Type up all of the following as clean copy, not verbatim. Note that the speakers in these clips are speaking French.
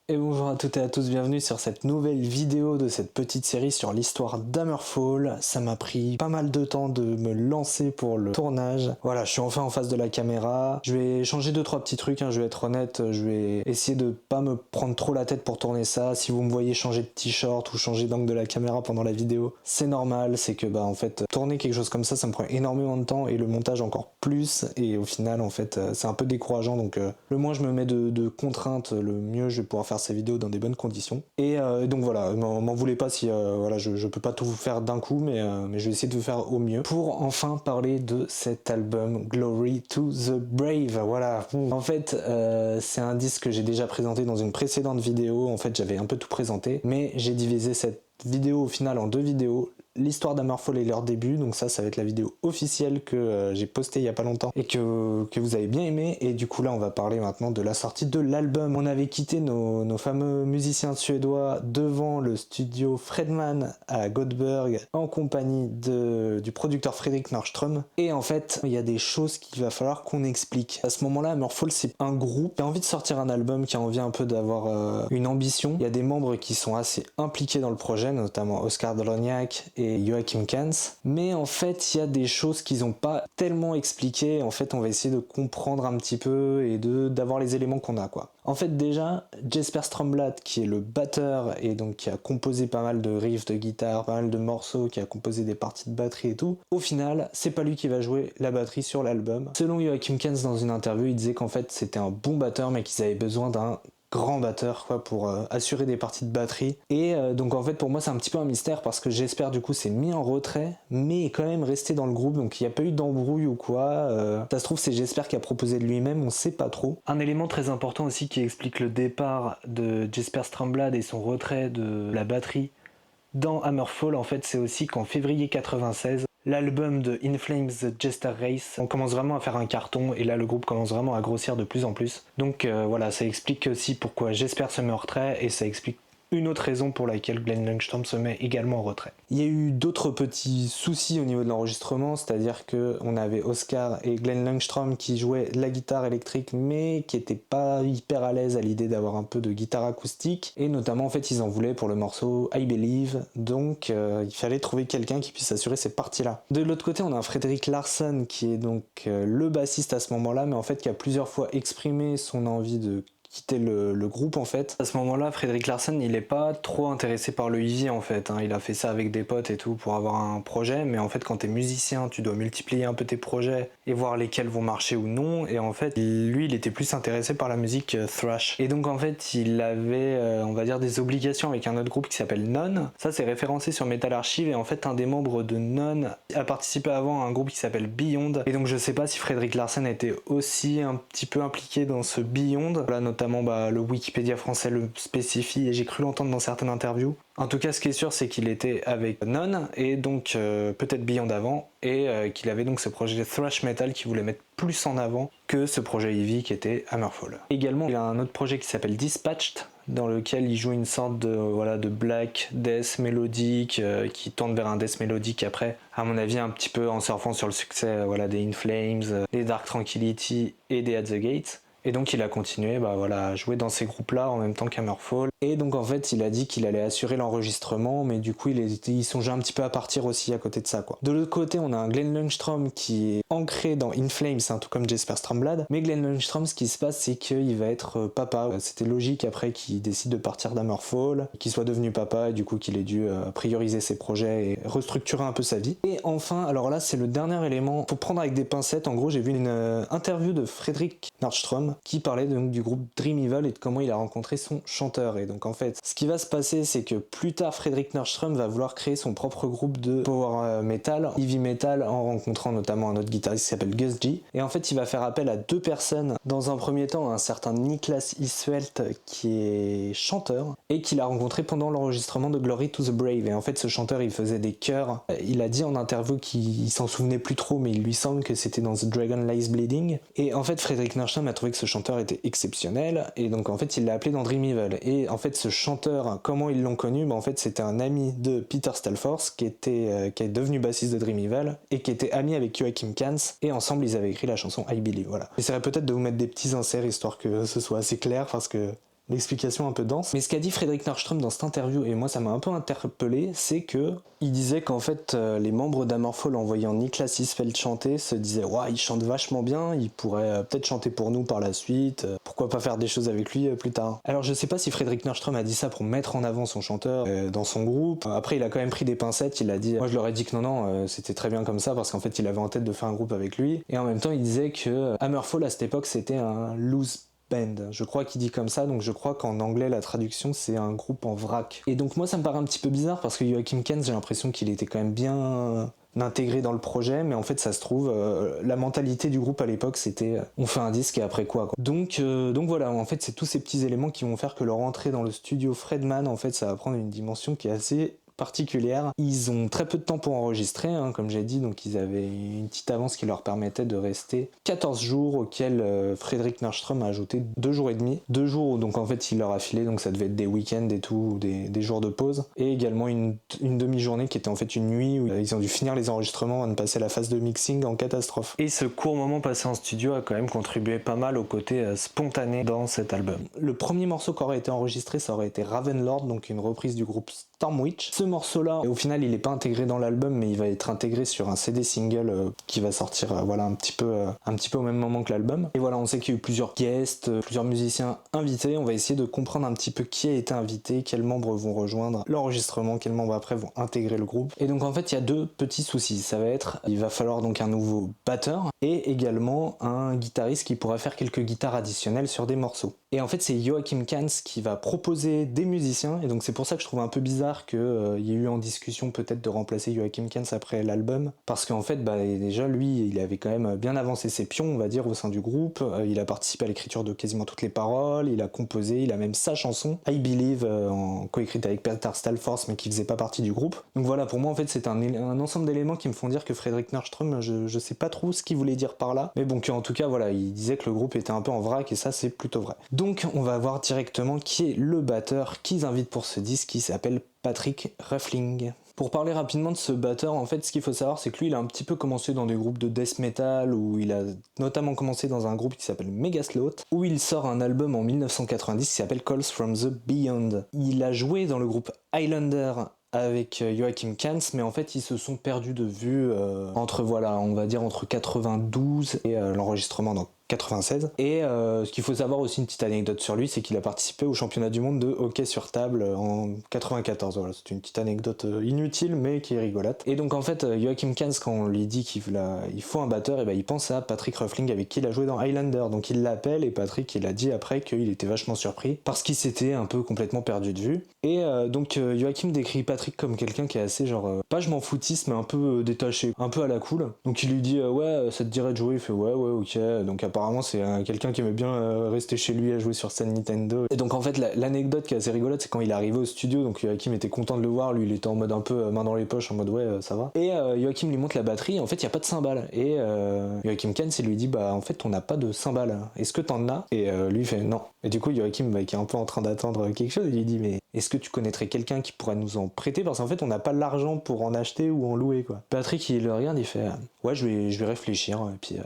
Et bonjour à toutes et à tous, bienvenue sur cette nouvelle vidéo de cette petite série sur l'histoire d'Hammerfall. Ça m'a pris pas mal de temps de me lancer pour le tournage. Voilà, je suis enfin en face de la caméra. Je vais changer 2-3 petits trucs, je vais être honnête. Je vais essayer de pas me prendre trop la tête pour tourner ça. Si vous me voyez changer de t-shirt ou changer d'angle de la caméra pendant la vidéo, c'est normal. C'est que en fait, tourner quelque chose comme ça me prend énormément de temps et le montage encore plus. Et au final, en fait, c'est un peu décourageant. Donc le moins je me mets de contraintes, le mieux je vais pouvoir faire ces vidéos dans des bonnes conditions. Et donc voilà, m'en voulez pas si voilà, je peux pas tout vous faire d'un coup, mais je vais essayer de vous faire au mieux pour enfin parler de cet album Glory to the Brave. Voilà. En fait, c'est un disque que j'ai déjà présenté dans une précédente vidéo. En fait, j'avais un peu tout présenté, mais j'ai divisé cette vidéo au final en 2 vidéos. L'histoire d'Hammerfall et leur début, donc ça va être la vidéo officielle que j'ai postée il y a pas longtemps et que vous avez bien aimé. Et du coup là on va parler maintenant de la sortie de l'album. On avait quitté nos fameux musiciens suédois devant le studio Fredman à Göteborg en compagnie du producteur Fredrik Nordström. Et en fait il y a des choses qu'il va falloir qu'on explique. À ce moment-là, Hammerfall c'est un groupe qui a envie de sortir un album, qui a envie un peu d'avoir une ambition. Il y a des membres qui sont assez impliqués dans le projet, notamment Oscar Droniak et Joachim Kans, mais en fait il y a des choses qu'ils n'ont pas tellement expliquées. En fait on va essayer de comprendre un petit peu et d'avoir les éléments qu'on a quoi. En fait déjà Jesper Strömblad, qui est le batteur et donc qui a composé pas mal de riffs de guitare, pas mal de morceaux, qui a composé des parties de batterie et tout, au final c'est pas lui qui va jouer la batterie sur l'album. Selon Joachim Kans, dans une interview, il disait qu'en fait c'était un bon batteur mais qu'ils avaient besoin d'un grand batteur quoi pour assurer des parties de batterie. Et donc en fait pour moi c'est un petit peu un mystère, parce que j'espère du coup s'est mis en retrait mais est quand même resté dans le groupe, donc il n'y a pas eu d'embrouille ou quoi. Ça se trouve c'est Jesper qui a proposé de lui-même, on sait pas trop. Un élément très important aussi qui explique le départ de Jesper Strömblad et son retrait de la batterie dans Hammerfall, en fait, c'est aussi qu'en février 96, l'album de In Flames The Jester Race, on commence vraiment à faire un carton, et là le groupe commence vraiment à grossir de plus en plus. Donc voilà, ça explique aussi pourquoi Jesper se met en retrait, et ça explique une autre raison pour laquelle Glenn Ljungström se met également en retrait. Il y a eu d'autres petits soucis au niveau de l'enregistrement, c'est-à-dire qu'on avait Oscar et Glenn Ljungström qui jouaient la guitare électrique mais qui n'étaient pas hyper à l'aise à l'idée d'avoir un peu de guitare acoustique, et notamment en fait ils en voulaient pour le morceau I Believe, donc il fallait trouver quelqu'un qui puisse assurer ces parties-là. De l'autre côté on a un Fredrik Larsson qui est donc le bassiste à ce moment-là, mais en fait qui a plusieurs fois exprimé son envie de quitter le groupe en fait. À ce moment-là, Fredrik Larsson, il est pas trop intéressé par le heavy en fait, il a fait ça avec des potes et tout pour avoir un projet, mais en fait quand t'es musicien, tu dois multiplier un peu tes projets et voir lesquels vont marcher ou non, et en fait lui il était plus intéressé par la musique thrash. Et donc en fait il avait on va dire des obligations avec un autre groupe qui s'appelle None. Ça c'est référencé sur Metal Archive, et en fait un des membres de None a participé avant à un groupe qui s'appelle Beyond, et donc je sais pas si Fredrik Larsson était aussi un petit peu impliqué dans ce Beyond. Là notamment le Wikipédia français le spécifie et j'ai cru l'entendre dans certaines interviews. En tout cas ce qui est sûr c'est qu'il était avec None et donc peut-être Beyond avant, et qu'il avait donc ce projet thrash metal qui voulait mettre plus en avant que ce projet heavy qui était Hammerfall. Également il a un autre projet qui s'appelle Dispatched, dans lequel il joue une sorte de black death mélodique qui tend vers un death mélodique après, à mon avis un petit peu en surfant sur le succès des In Flames, des Dark Tranquillity et des At the Gate. Et donc il a continué à jouer dans ces groupes-là en même temps qu'Hammerfall. Et donc en fait il a dit qu'il allait assurer l'enregistrement, mais du coup il songeait un petit peu à partir aussi à côté de ça quoi. De l'autre côté on a un Glenn Ljungström qui est ancré dans In Flames, tout comme Jesper Strömblad. Mais Glenn Ljungström, ce qui se passe c'est qu'il va être papa. C'était logique après qu'il décide de partir d'Hammerfall, qu'il soit devenu papa et du coup qu'il ait dû prioriser ses projets et restructurer un peu sa vie. Et enfin, alors là c'est le dernier élément, faut prendre avec des pincettes. En gros j'ai vu une interview de Fredrik Nordström qui parlait donc du groupe Dream Evil et de comment il a rencontré son chanteur. Et donc en fait ce qui va se passer c'est que plus tard Fredrik Nordström va vouloir créer son propre groupe de power metal, heavy metal, en rencontrant notamment un autre guitariste qui s'appelle Gus G. Et en fait il va faire appel à 2 personnes. Dans un premier temps un certain Niklas Iswelt qui est chanteur et qu'il a rencontré pendant l'enregistrement de Glory to the Brave. Et en fait ce chanteur il faisait des chœurs, il a dit en interview qu'il s'en souvenait plus trop mais il lui semble que c'était dans The Dragon Lies Bleeding. Et en fait Fredrik Nordström a trouvé que ce chanteur était exceptionnel et donc en fait il l'a appelé dans Dream Evil. Et en fait ce chanteur, comment ils l'ont connu, en fait c'était un ami de Peter Stalfors qui est devenu bassiste de Dream Evil et qui était ami avec Joachim Kans, et ensemble ils avaient écrit la chanson I Believe. Voilà. J'essaierai peut-être de vous mettre des petits inserts histoire que ce soit assez clair, parce que l'explication un peu dense. Mais ce qu'a dit Frédéric Nordström dans cette interview, et moi ça m'a un peu interpellé, c'est que il disait qu'en fait les membres d'Hammerfall, en voyant Niklas Isfeld chanter, se disaient ouais, il chante vachement bien, il pourrait peut-être chanter pour nous par la suite, pourquoi pas faire des choses avec lui plus tard. Alors je sais pas si Frédéric Nordström a dit ça pour mettre en avant son chanteur dans son groupe. Après il a quand même pris des pincettes, il a dit moi je leur ai dit que non, c'était très bien comme ça parce qu'en fait il avait en tête de faire un groupe avec lui, et en même temps il disait que Hammerfall à cette époque c'était un loose band, je crois qu'il dit comme ça, donc je crois qu'en anglais la traduction c'est un groupe en vrac. Et donc moi ça me paraît un petit peu bizarre parce que Joachim Kens, j'ai l'impression qu'il était quand même bien intégré dans le projet, mais en fait ça se trouve la mentalité du groupe à l'époque c'était on fait un disque et après quoi. Donc voilà, en fait c'est tous ces petits éléments qui vont faire que leur entrée dans le studio Fredman, en fait ça va prendre une dimension qui est assez particulière. Ils ont très peu de temps pour enregistrer, comme j'ai dit, donc ils avaient une petite avance qui leur permettait de rester 14 jours, auxquels Frédéric Nordström a ajouté 2 jours et demi. 2 jours, donc en fait il leur a filé, donc ça devait être des week-ends et tout, des jours de pause, et également une demi-journée qui était en fait une nuit où ils ont dû finir les enregistrements avant de passer la phase de mixing en catastrophe. Et ce court moment passé en studio a quand même contribué pas mal au côté spontané dans cet album. Le premier morceau qui aurait été enregistré, ça aurait été Ravenlord, donc une reprise du groupe Stormwitch. Ce morceau-là, au final, il n'est pas intégré dans l'album, mais il va être intégré sur un CD single qui va sortir voilà, un petit peu au même moment que l'album. Et voilà, on sait qu'il y a eu plusieurs guests, plusieurs musiciens invités. On va essayer de comprendre un petit peu qui a été invité, quels membres vont rejoindre l'enregistrement, quels membres après vont intégrer le groupe. Et donc en fait, il y a 2 petits soucis. Ça va être, il va falloir donc un nouveau batteur et également un guitariste qui pourra faire quelques guitares additionnelles sur des morceaux. Et en fait, c'est Joachim Kans qui va proposer des musiciens, et donc c'est pour ça que je trouve un peu bizarre qu'il y ait eu en discussion peut-être de remplacer Joachim Kans après l'album, parce qu'en fait, déjà, lui, il avait quand même bien avancé ses pions, on va dire, au sein du groupe. Il a participé à l'écriture de quasiment toutes les paroles, il a composé, il a même sa chanson, I Believe, en coécrite avec Peter Stalfors, mais qui faisait pas partie du groupe. Donc voilà, pour moi, en fait, c'est un ensemble d'éléments qui me font dire que Frédéric Nordström, je sais pas trop ce qu'il voulait dire par là, mais bon, en tout cas, voilà, il disait que le groupe était un peu en vrac, et ça, c'est plutôt vrai. Donc on va voir directement qui est le batteur qu'ils invitent pour ce disque, qui s'appelle Patrick Ruffling. Pour parler rapidement de ce batteur, en fait, ce qu'il faut savoir, c'est que lui, il a un petit peu commencé dans des groupes de death metal, où il a notamment commencé dans un groupe qui s'appelle Megasloth, où il sort un album en 1990 qui s'appelle Calls from the Beyond. Il a joué dans le groupe Highlander avec Joachim Kans, mais en fait ils se sont perdus de vue entre 92 et l'enregistrement dans 96. Et ce qu'il faut savoir aussi, une petite anecdote sur lui, c'est qu'il a participé au championnat du monde de hockey sur table en 94. Voilà, c'est une petite anecdote inutile mais qui est rigolote. Et donc en fait, Joachim Kans, quand on lui dit qu'il faut un batteur, et ben il pense à Patrick Ruffling avec qui il a joué dans Highlander. Donc il l'appelle, et Patrick il a dit après qu'il était vachement surpris parce qu'il s'était un peu complètement perdu de vue. Et donc Joachim décrit Patrick comme quelqu'un qui est assez genre pas je m'en foutiste, mais un peu détaché, un peu à la cool. Donc il lui dit ouais, ça te dirait de jouer? Il fait ouais ok. Donc apparemment c'est quelqu'un qui aimait bien rester chez lui à jouer sur sa Nintendo. Et donc en fait l'anecdote qui est assez rigolote, c'est quand il est arrivé au studio, donc Joachim était content de le voir, lui il était en mode un peu main dans les poches, en mode ouais ça va. Et Joachim lui montre la batterie, en fait il n'y a pas de cymbales. Et Joachim Kans il lui dit bah en fait on n'a pas de cymbales, est-ce que t'en as? Et lui il fait non. Et du coup Joachim qui est un peu en train d'attendre quelque chose, il lui dit mais est-ce que tu connaîtrais quelqu'un qui pourrait nous en prêter, parce qu'en fait on n'a pas l'argent pour en acheter ou en louer quoi. Patrick il le regarde, il fait ouais je vais réfléchir, et puis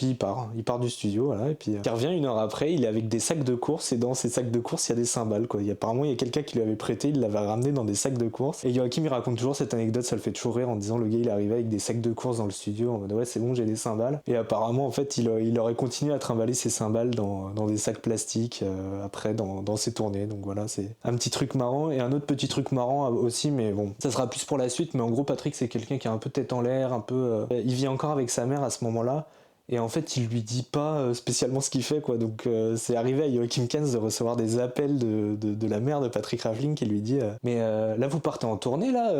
il part du studio, voilà, et puis il revient 1 heure après, il est avec des sacs de course, et dans ces sacs de course il y a des cymbales quoi. Apparemment il y a quelqu'un qui lui avait prêté, il l'avait ramené dans des sacs de course, et Joachim il raconte toujours cette anecdote, ça le fait toujours rire en disant le gars il est arrivé avec des sacs de course dans le studio en mode ouais c'est bon j'ai des cymbales, et apparemment en fait il aurait continué à trimballer ses cymbales dans des sacs plastiques après dans ses tournées. Donc voilà, c'est un petit truc marrant. Et un autre petit truc marrant aussi, mais bon ça sera plus pour la suite, mais en gros Patrick c'est quelqu'un qui est un peu tête en l'air, un peu il vit encore avec sa mère à ce moment-là, et en fait il lui dit pas spécialement ce qu'il fait quoi. Donc c'est arrivé à Joachim Kans de recevoir des appels de la mère de Patrick Ruffling qui lui dit mais là vous partez en tournée là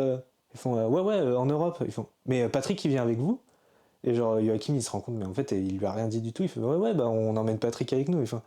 ils font ouais en Europe. Ils font mais Patrick il vient avec vous? Et genre Joachim il se rend compte mais en fait il lui a rien dit du tout, il fait ouais bah on emmène Patrick avec nous. Ils font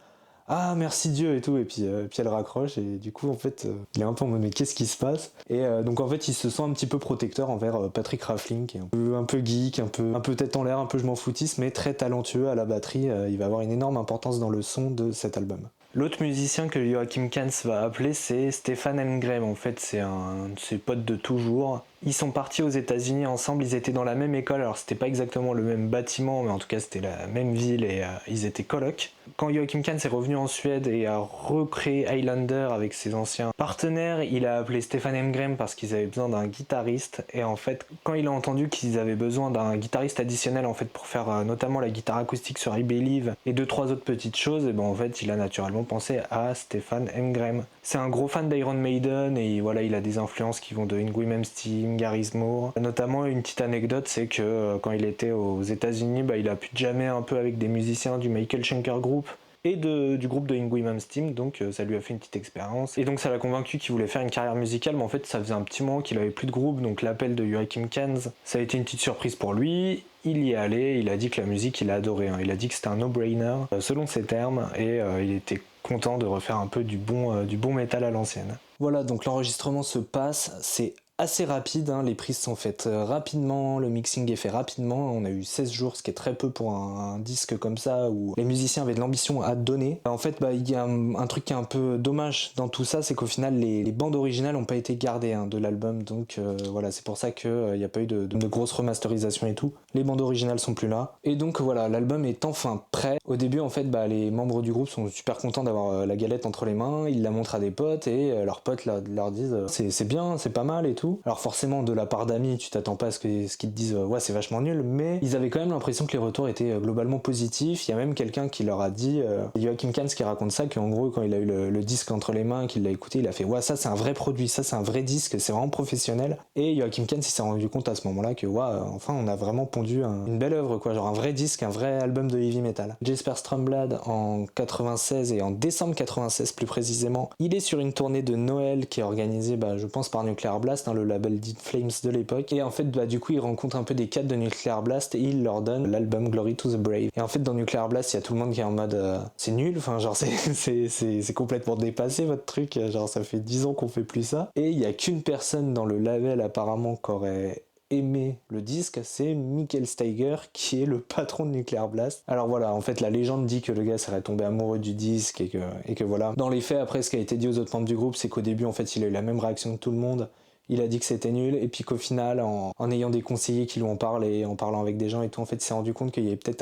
ah merci Dieu et tout, et puis elle raccroche, et du coup en fait il est un peu en mode mais qu'est-ce qui se passe. Et donc en fait il se sent un petit peu protecteur envers Patrick Ruffling, qui est un peu geek, un peu tête en l'air, un peu je m'en foutisse, mais très talentueux à la batterie. Il va avoir une énorme importance dans le son de cet album. L'autre musicien que Joachim Kans va appeler, c'est Stefan Engren. En fait c'est un de ses potes de toujours. Ils sont partis aux États-Unis ensemble, ils étaient dans la même école, alors c'était pas exactement le même bâtiment, mais en tout cas c'était la même ville et ils étaient colocs. Quand Joachim Kahn est revenu en Suède et a recréé Highlander avec ses anciens partenaires, il a appelé Stefan Emgren parce qu'ils avaient besoin d'un guitariste. Et en fait, quand il a entendu qu'ils avaient besoin d'un guitariste additionnel en fait pour faire notamment la guitare acoustique sur I Believe et 2-3 autres petites choses, et ben en fait il a naturellement pensé à Stefan Emgren. C'est un gros fan d'Iron Maiden et voilà, il a des influences qui vont de Yngwie Malmsteen, Gary Moore. Notamment une petite anecdote, c'est que quand il était aux États-Unis, il a pu jammer un peu avec des musiciens du Michael Schenker Group et du groupe de Yngwie Malmsteen, donc ça lui a fait une petite expérience. Et donc ça l'a convaincu qu'il voulait faire une carrière musicale, mais en fait ça faisait un petit moment qu'il avait plus de groupe, donc l'appel de Joachim Kahn, ça a été une petite surprise pour lui. Il y est allé, il a dit que la musique il a adoré, hein. Il a dit que c'était un no-brainer, selon ses termes, et il était content de refaire un peu du bon métal à l'ancienne. Voilà, donc l'enregistrement se passe, c'est assez rapide, hein. Les prises sont faites rapidement, le mixing est fait rapidement, on a eu 16 jours, ce qui est très peu pour un disque comme ça, où les musiciens avaient de l'ambition à donner. En fait, il y a un truc qui est un peu dommage dans tout ça, c'est qu'au final, les bandes originales n'ont pas été gardées, hein, de l'album, donc voilà, c'est pour ça qu'il n'y a pas eu de grosses remasterisations et tout. Les bandes originales sont plus là, et donc voilà, l'album est enfin prêt. Au début, en fait, les membres du groupe sont super contents d'avoir la galette entre les mains, ils la montrent à des potes, et leurs potes leur disent c'est bien, c'est pas mal et tout. Alors forcément, de la part d'amis, tu t'attends pas à ce qu'ils te disent ouais c'est vachement nul, mais ils avaient quand même l'impression que les retours étaient globalement positifs. Il y a même quelqu'un qui leur a dit, Joachim Kahn qui raconte ça, qu'en gros quand il a eu le disque entre les mains, qu'il l'a écouté, il a fait ouais ça c'est un vrai produit, ça c'est un vrai disque, c'est vraiment professionnel. Et Joachim Kahn s'est rendu compte à ce moment-là que enfin on a vraiment pondu une belle œuvre quoi, genre un vrai disque, un vrai album de heavy metal. Jesper Strömblad en 96 et en décembre 96 plus précisément, il est sur une tournée de Noël qui est organisée je pense par Nuclear Blast, hein, le label Dead Flames de l'époque, et en fait du coup il rencontre un peu des cadres de Nuclear Blast et il leur donne l'album Glory to the Brave. Et en fait dans Nuclear Blast il y a tout le monde qui est en mode c'est nul, enfin genre c'est complètement dépassé votre truc, genre ça fait 10 ans qu'on fait plus ça. Et il y a qu'une personne dans le label apparemment qui aurait aimé le disque, c'est Michael Steiger qui est le patron de Nuclear Blast. Alors voilà, en fait la légende dit que le gars serait tombé amoureux du disque et que voilà. Dans les faits, après ce qui a été dit aux autres membres du groupe, c'est qu'au début en fait il a eu la même réaction que tout le monde. Il a dit que c'était nul, et puis qu'au final, en ayant des conseillers qui lui ont parlé, en parlant avec des gens et tout, en fait il s'est rendu compte qu'il y avait peut-être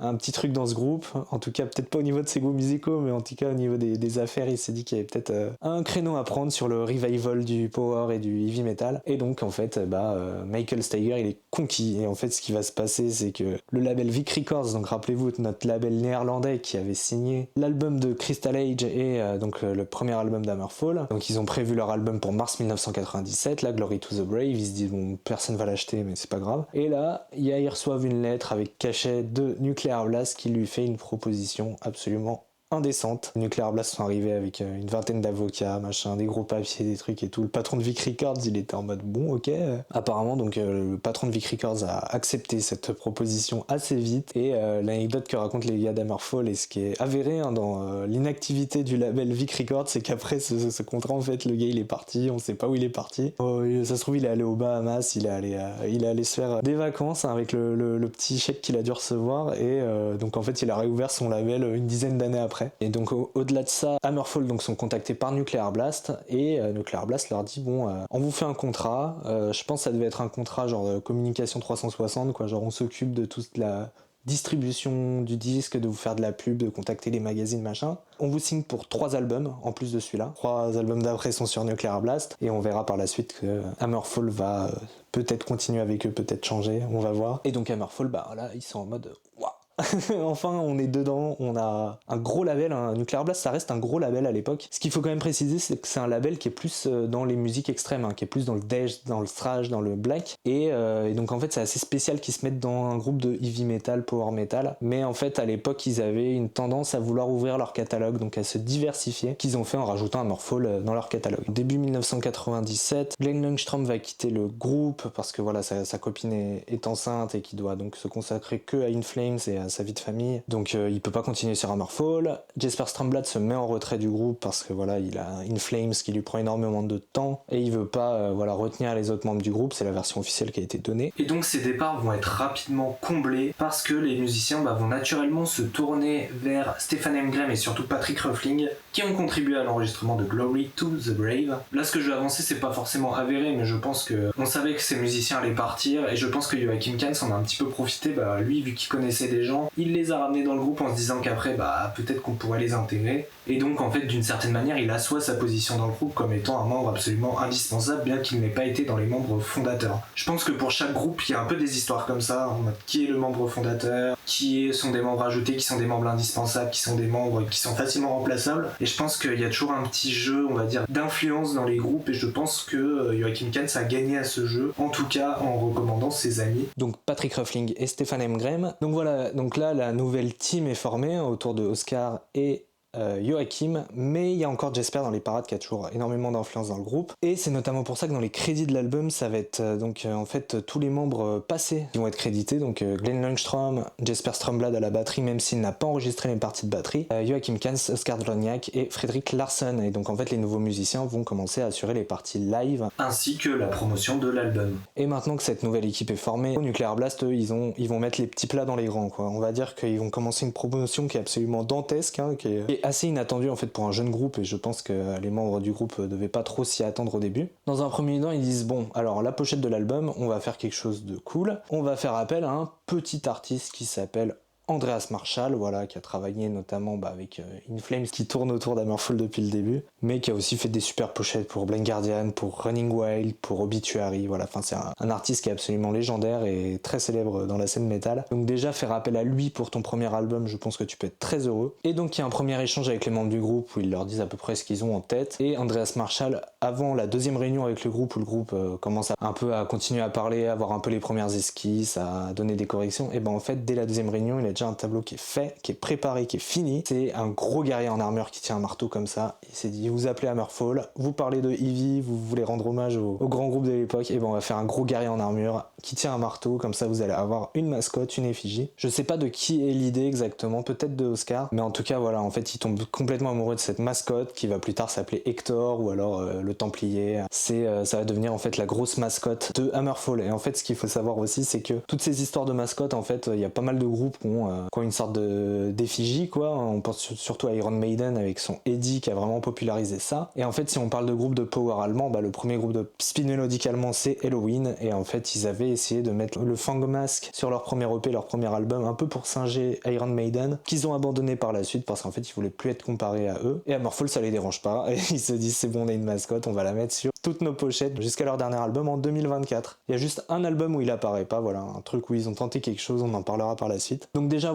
un petit truc dans ce groupe, en tout cas peut-être pas au niveau de ses goûts musicaux, mais en tout cas au niveau des affaires, il s'est dit qu'il y avait peut-être un créneau à prendre sur le revival du power et du heavy metal. Et donc en fait Michael Steiger il est conquis, et en fait ce qui va se passer c'est que le label Vic Records, donc rappelez-vous notre label néerlandais qui avait signé l'album de Crystal Age et donc le premier album d'Hammerfall, donc ils ont prévu leur album pour mars 1997, la Glory to the Brave, ils se disent bon personne va l'acheter mais c'est pas grave, et là ils reçoivent une lettre avec cachet de Nuclear Blast qui lui fait une proposition absolument indécente. Nuclear Blast sont arrivés avec une vingtaine d'avocats, machin, des gros papiers, des trucs et tout. Le patron de Vic Records, il était en mode bon, ok. Apparemment, donc le patron de Vic Records a accepté cette proposition assez vite. Et l'anecdote que racontent les gars d'Hammerfall et ce qui est avéré dans l'inactivité du label Vic Records, c'est qu'après ce contrat, en fait, le gars il est parti, on sait pas où il est parti. Ça se trouve, il est allé aux Bahamas, il est allé se faire des vacances, hein, avec le petit chèque qu'il a dû recevoir. Et donc en fait, il a réouvert son label une dizaine d'années après. Et donc au-delà de ça, Hammerfall donc sont contactés par Nuclear Blast, et Nuclear Blast leur dit bon on vous fait un contrat, je pense que ça devait être un contrat genre communication 360 quoi, genre on s'occupe de toute la distribution du disque, de vous faire de la pub, de contacter les magazines machin. On vous signe pour 3 albums en plus de celui-là. 3 albums d'après sont sur Nuclear Blast, et on verra par la suite que Hammerfall va peut-être continuer avec eux, peut-être changer, on va voir. Et donc Hammerfall là ils sont en mode waouh. Enfin, on est dedans, on a un gros label, hein. Nuclear Blast, ça reste un gros label à l'époque. Ce qu'il faut quand même préciser, c'est que c'est un label qui est plus dans les musiques extrêmes, hein, qui est plus dans le death, dans le thrash, dans le black. Et donc en fait, c'est assez spécial qu'ils se mettent dans un groupe de heavy metal, power metal. Mais en fait, à l'époque, ils avaient une tendance à vouloir ouvrir leur catalogue, donc à se diversifier, qu'ils ont fait en rajoutant Hammerfall dans leur catalogue. Début 1997, Glenn Ljungström va quitter le groupe parce que voilà, sa copine est enceinte et qu'il doit donc se consacrer que à In Flames et sa vie de famille, donc il peut pas continuer sur Hammerfall. Jesper Strömblad se met en retrait du groupe parce que voilà, il a In Flames qui lui prend énormément de temps et il veut pas retenir les autres membres du groupe, c'est la version officielle qui a été donnée. Et donc ces départs vont être rapidement comblés parce que les musiciens vont naturellement se tourner vers Stefan Emgren et surtout Patrick Ruffling qui ont contribué à l'enregistrement de Glory to the Brave. Là, ce que je vais avancer, c'est pas forcément avéré, mais je pense que on savait que ces musiciens allaient partir et je pense que Joachim Kahn s'en a un petit peu profité. Lui, vu qu'il connaissait des gens, il les a ramenés dans le groupe en se disant qu'après, peut-être qu'on pourrait les intégrer. Et donc, en fait, d'une certaine manière, il assoit sa position dans le groupe comme étant un membre absolument indispensable, bien qu'il n'ait pas été dans les membres fondateurs. Je pense que pour chaque groupe, il y a un peu des histoires comme ça, en mode qui est le membre fondateur, qui sont des membres ajoutés, qui sont des membres indispensables, qui sont des membres qui sont facilement remplaçables. Et je pense qu'il y a toujours un petit jeu, on va dire, d'influence dans les groupes, et je pense que Joachim Kahn a gagné à ce jeu, en tout cas en recommandant ses amis. Donc Patrick Ruffling et Stefan Emgren. Donc voilà, donc là la nouvelle team est formée autour de Oscar et Joachim, mais il y a encore Jesper dans les parades qui a toujours énormément d'influence dans le groupe, et c'est notamment pour ça que dans les crédits de l'album ça va être en fait tous les membres passés qui vont être crédités, donc Glenn Ljungström, Jesper Strömblad à la batterie même s'il n'a pas enregistré les parties de batterie, Joachim Kahn, Oscar Droniak et Fredrik Larsson, et donc en fait les nouveaux musiciens vont commencer à assurer les parties live ainsi que la promotion de l'album. Et maintenant que cette nouvelle équipe est formée, au Nuclear Blast eux, ils vont mettre les petits plats dans les grands quoi. On va dire qu'ils vont commencer une promotion qui est absolument dantesque, qui est assez inattendu en fait pour un jeune groupe, et je pense que les membres du groupe devaient pas trop s'y attendre au début. Dans un premier temps, ils disent bon, alors la pochette de l'album, on va faire quelque chose de cool, on va faire appel à un petit artiste qui s'appelle Andreas Marschall, qui a travaillé notamment avec In Flames, qui tourne autour d'Hammerfall depuis le début, mais qui a aussi fait des super pochettes pour Blind Guardian, pour Running Wild, pour Obituary, c'est un artiste qui est absolument légendaire et très célèbre dans la scène métal. Donc déjà, faire appel à lui pour ton premier album, je pense que tu peux être très heureux. Et donc il y a un premier échange avec les membres du groupe où ils leur disent à peu près ce qu'ils ont en tête, et Andreas Marschall, avant la deuxième réunion avec le groupe, où le groupe commence un peu à continuer à parler, à voir un peu les premières esquisses, à donner des corrections, et en fait, dès la deuxième réunion, il a déjà un tableau qui est fait, qui est préparé, qui est fini. C'est un gros guerrier en armure qui tient un marteau comme ça. Il s'est dit, vous appelez Hammerfall, vous parlez de Eevee, vous voulez rendre hommage au grand groupe de l'époque, et on va faire un gros guerrier en armure qui tient un marteau, comme ça vous allez avoir une mascotte, une effigie. Je sais pas de qui est l'idée exactement, peut-être de Oscar, mais en tout cas en fait il tombe complètement amoureux de cette mascotte qui va plus tard s'appeler Hector ou alors le Templier. Ça va devenir en fait la grosse mascotte de Hammerfall. Et en fait ce qu'il faut savoir aussi, c'est que toutes ces histoires de mascottes, en fait il y a pas mal de groupes qui ont une sorte d'effigie On pense surtout à Iron Maiden avec son Eddie qui a vraiment popularisé ça. Et en fait si on parle de groupe de power allemand, le premier groupe de speed mélodique allemand c'est Helloween, et en fait ils avaient essayé de mettre le Fang Mask sur leur premier EP, leur premier album, un peu pour singer Iron Maiden, qu'ils ont abandonné par la suite parce qu'en fait ils voulaient plus être comparés à eux, et Hammerfall ça les dérange pas, et ils se disent c'est bon, on a une mascotte, on va la mettre sur toutes nos pochettes jusqu'à leur dernier album en 2024. Il y a juste un album où il apparaît pas, un truc où ils ont tenté quelque chose, on en parlera par la suite. Donc déjà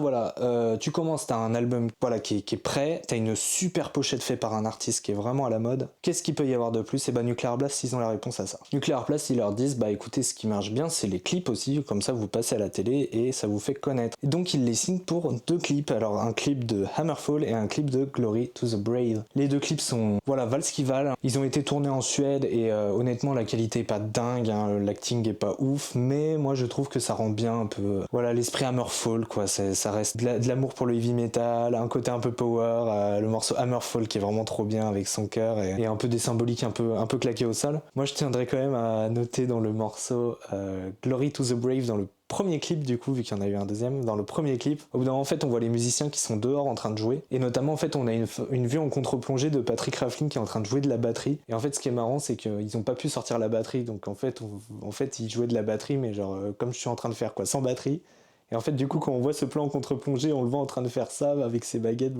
tu commences, t'as un album qui est prêt, t'as une super pochette faite par un artiste qui est vraiment à la mode. Qu'est-ce qu'il peut y avoir de plus? Et Nuclear Blast, ils ont la réponse à ça. Nuclear Blast, ils leur disent écoutez, ce qui marche bien c'est les clips aussi, comme ça vous passez à la télé et ça vous fait connaître. Et donc ils les signent pour 2 clips, alors un clip de Hammerfall et un clip de Glory to the Brave. Les 2 clips sont valent ce qu'ils valent. Ils ont été tournés en Suède et honnêtement la qualité est pas dingue, l'acting est pas ouf, mais moi je trouve que ça rend bien un peu l'esprit Hammerfall ça reste de l'amour pour le heavy metal, un côté un peu power, le morceau Hammerfall qui est vraiment trop bien avec son cœur et un peu des symboliques un peu claquées au sol. Moi je tiendrais quand même à noter dans le morceau Glory to the Brave, dans le premier clip du coup, vu qu'il y en a eu un deuxième, dans le premier clip, au bout d'un moment en fait on voit les musiciens qui sont dehors en train de jouer, et notamment en fait on a une vue en contre-plongée de Patrick Ruffling qui est en train de jouer de la batterie, et en fait ce qui est marrant c'est qu'ils ont pas pu sortir la batterie, donc en fait ils jouaient de la batterie mais comme je suis en train de faire sans batterie. Et en fait, du coup, quand on voit ce plan en contre-plongée, on le voit en train de faire ça avec ses baguettes.